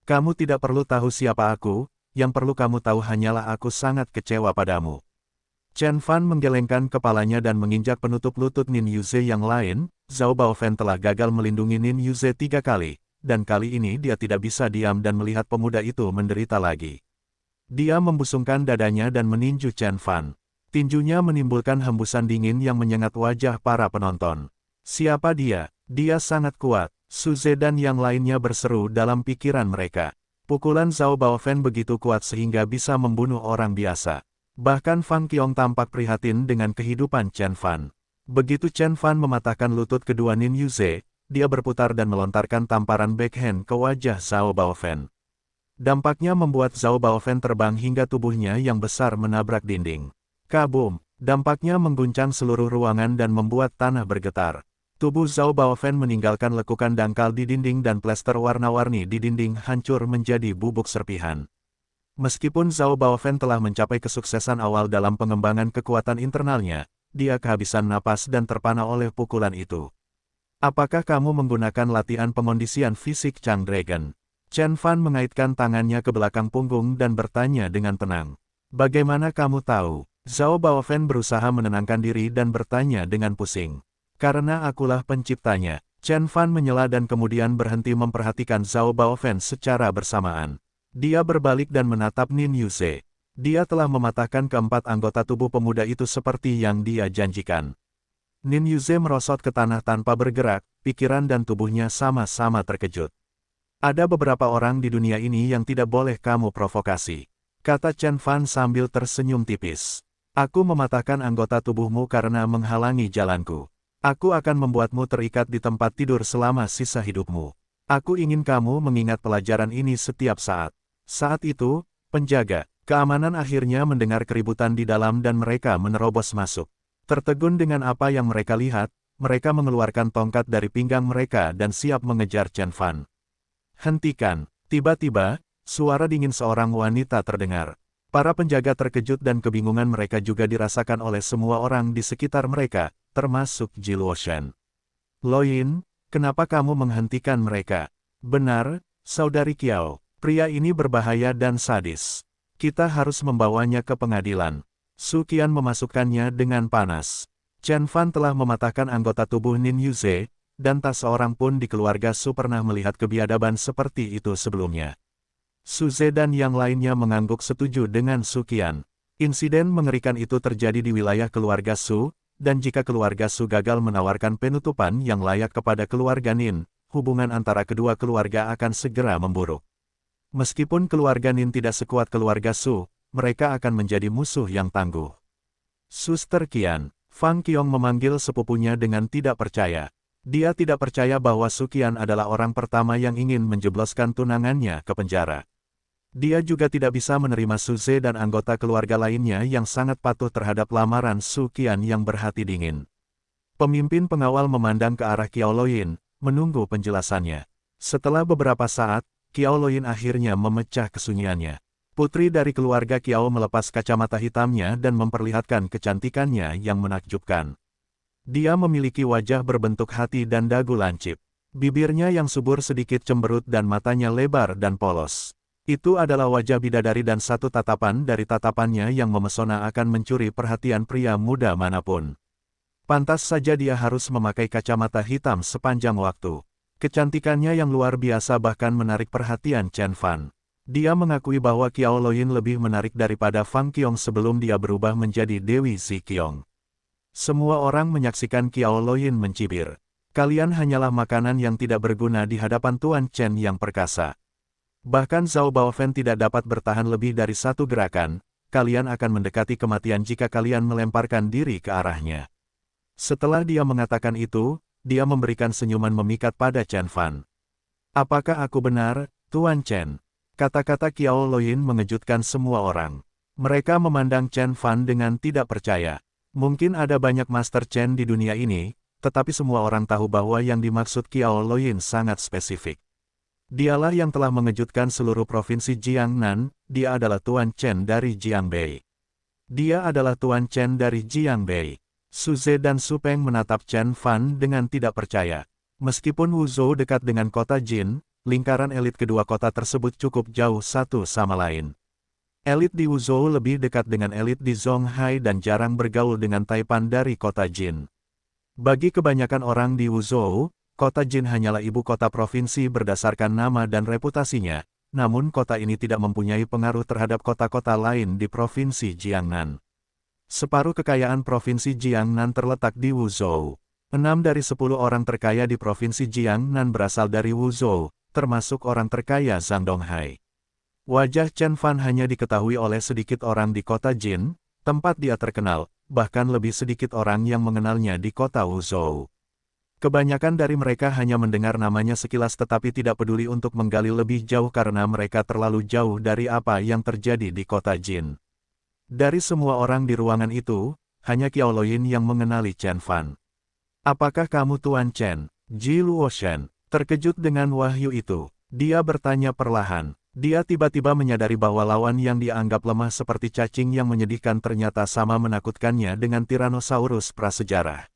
Kamu tidak perlu tahu siapa aku. Yang perlu kamu tahu hanyalah aku sangat kecewa padamu. Chen Fan menggelengkan kepalanya dan menginjak penutup lutut Nin Yuze yang lain. Zhao Baofen telah gagal melindungi Nin Yuze 3 kali, dan kali ini dia tidak bisa diam dan melihat pemuda itu menderita lagi. Dia membusungkan dadanya dan meninju Chen Fan. Tinjunya menimbulkan hembusan dingin yang menyengat wajah para penonton. Siapa dia? Dia sangat kuat. Su Ze dan yang lainnya berseru dalam pikiran mereka. Pukulan Zhao Baofen begitu kuat sehingga bisa membunuh orang biasa. Bahkan Fang Qiong tampak prihatin dengan kehidupan Chen Fan. Begitu Chen Fan mematahkan lutut kedua Nin Yuze, dia berputar dan melontarkan tamparan backhand ke wajah Zhao Baofen. Dampaknya membuat Zhao Baofen terbang hingga tubuhnya yang besar menabrak dinding. Kabum! Dampaknya mengguncang seluruh ruangan dan membuat tanah bergetar. Tubuh Zhao Baofen meninggalkan lekukan dangkal di dinding dan plester warna-warni di dinding hancur menjadi bubuk serpihan. Meskipun Zhao Baofen telah mencapai kesuksesan awal dalam pengembangan kekuatan internalnya, dia kehabisan napas dan terpana oleh pukulan itu. Apakah kamu menggunakan latihan pengondisian fisik Chang Dragon? Chen Fan mengaitkan tangannya ke belakang punggung dan bertanya dengan tenang. Bagaimana kamu tahu? Zhao Baofen berusaha menenangkan diri dan bertanya dengan pusing. Karena akulah penciptanya. Chen Fan menyela dan kemudian berhenti memperhatikan Zhao Baofen secara bersamaan. Dia berbalik dan menatap Nin Yuze. Dia telah mematahkan keempat anggota tubuh pemuda itu seperti yang dia janjikan. Nin Yuze merosot ke tanah tanpa bergerak, pikiran dan tubuhnya sama-sama terkejut. Ada beberapa orang di dunia ini yang tidak boleh kamu provokasi, kata Chen Fan sambil tersenyum tipis. Aku mematahkan anggota tubuhmu karena menghalangi jalanku. Aku akan membuatmu terikat di tempat tidur selama sisa hidupmu. Aku ingin kamu mengingat pelajaran ini setiap saat. Saat itu, penjaga keamanan akhirnya mendengar keributan di dalam dan mereka menerobos masuk. Tertegun dengan apa yang mereka lihat, mereka mengeluarkan tongkat dari pinggang mereka dan siap mengejar Chen Fan. Hentikan! Tiba-tiba, suara dingin seorang wanita terdengar. Para penjaga terkejut dan kebingungan mereka juga dirasakan oleh semua orang di sekitar mereka, termasuk Ji Luoshan. Loyin, kenapa kamu menghentikan mereka? Benar, Saudari Kiao, pria ini berbahaya dan sadis. Kita harus membawanya ke pengadilan. Su Qian memasukkannya dengan panas. Chen Fan telah mematahkan anggota tubuh Nin Yuze, dan tak seorang pun di keluarga Su pernah melihat kebiadaban seperti itu sebelumnya. Su Ze dan yang lainnya mengangguk setuju dengan Su Qian. Insiden mengerikan itu terjadi di wilayah keluarga Su, dan jika keluarga Su gagal menawarkan penutupan yang layak kepada keluarga Nin, hubungan antara kedua keluarga akan segera memburuk. Meskipun keluarga Nin tidak sekuat keluarga Su, mereka akan menjadi musuh yang tangguh. Suster Qian, Fang Qiong memanggil sepupunya dengan tidak percaya. Dia tidak percaya bahwa Su Qian adalah orang pertama yang ingin menjebloskan tunangannya ke penjara. Dia juga tidak bisa menerima Su Ze dan anggota keluarga lainnya yang sangat patuh terhadap lamaran Su Qian yang berhati dingin. Pemimpin pengawal memandang ke arah Qiao Luoyin, menunggu penjelasannya. Setelah beberapa saat, Qiao Luoyin akhirnya memecah kesunyiannya. Putri dari keluarga Qiao melepas kacamata hitamnya dan memperlihatkan kecantikannya yang menakjubkan. Dia memiliki wajah berbentuk hati dan dagu lancip. Bibirnya yang subur sedikit cemberut dan matanya lebar dan polos. Itu adalah wajah bidadari dan satu tatapan dari tatapannya yang memesona akan mencuri perhatian pria muda manapun. Pantas saja dia harus memakai kacamata hitam sepanjang waktu. Kecantikannya yang luar biasa bahkan menarik perhatian Chen Fan. Dia mengakui bahwa Qiao Luoyin lebih menarik daripada Fang Qiong sebelum dia berubah menjadi Dewi Zi Qiong. Semua orang menyaksikan Qiao Luoyin mencibir. Kalian hanyalah makanan yang tidak berguna di hadapan Tuan Chen yang perkasa. Bahkan Zhao Baofen tidak dapat bertahan lebih dari satu gerakan, kalian akan mendekati kematian jika kalian melemparkan diri ke arahnya. Setelah dia mengatakan itu, dia memberikan senyuman memikat pada Chen Fan. Apakah aku benar, Tuan Chen? Kata-kata Qiao Luoyin mengejutkan semua orang. Mereka memandang Chen Fan dengan tidak percaya. Mungkin ada banyak Master Chen di dunia ini, tetapi semua orang tahu bahwa yang dimaksud Qiao Luoyin sangat spesifik. Dialah yang telah mengejutkan seluruh provinsi Jiangnan, dia adalah Tuan Chen dari Jiangbei. Dia adalah Tuan Chen dari Jiangbei. Su Ze dan Su Peng menatap Chen Fan dengan tidak percaya. Meskipun Wuzhou dekat dengan kota Jin, lingkaran elit kedua kota tersebut cukup jauh satu sama lain. Elit di Wuzhou lebih dekat dengan elit di Zonghai dan jarang bergaul dengan Taipan dari kota Jin. Bagi kebanyakan orang di Wuzhou, kota Jin hanyalah ibu kota provinsi berdasarkan nama dan reputasinya, namun kota ini tidak mempunyai pengaruh terhadap kota-kota lain di provinsi Jiangnan. Separuh kekayaan provinsi Jiangnan terletak di Wuzhou. 6 dari 10 orang terkaya di provinsi Jiangnan berasal dari Wuzhou, termasuk orang terkaya Zhang Donghai. Wajah Chen Fan hanya diketahui oleh sedikit orang di kota Jin, tempat dia terkenal, bahkan lebih sedikit orang yang mengenalnya di kota Wuzhou. Kebanyakan dari mereka hanya mendengar namanya sekilas tetapi tidak peduli untuk menggali lebih jauh karena mereka terlalu jauh dari apa yang terjadi di kota Jin. Dari semua orang di ruangan itu, hanya Qiao Luoyin yang mengenali Chen Fan. Apakah kamu Tuan Chen? Ji Luoshen terkejut dengan wahyu itu. Dia bertanya perlahan. Dia tiba-tiba menyadari bahwa lawan yang dia anggap lemah seperti cacing yang menyedihkan ternyata sama menakutkannya dengan Tyrannosaurus prasejarah.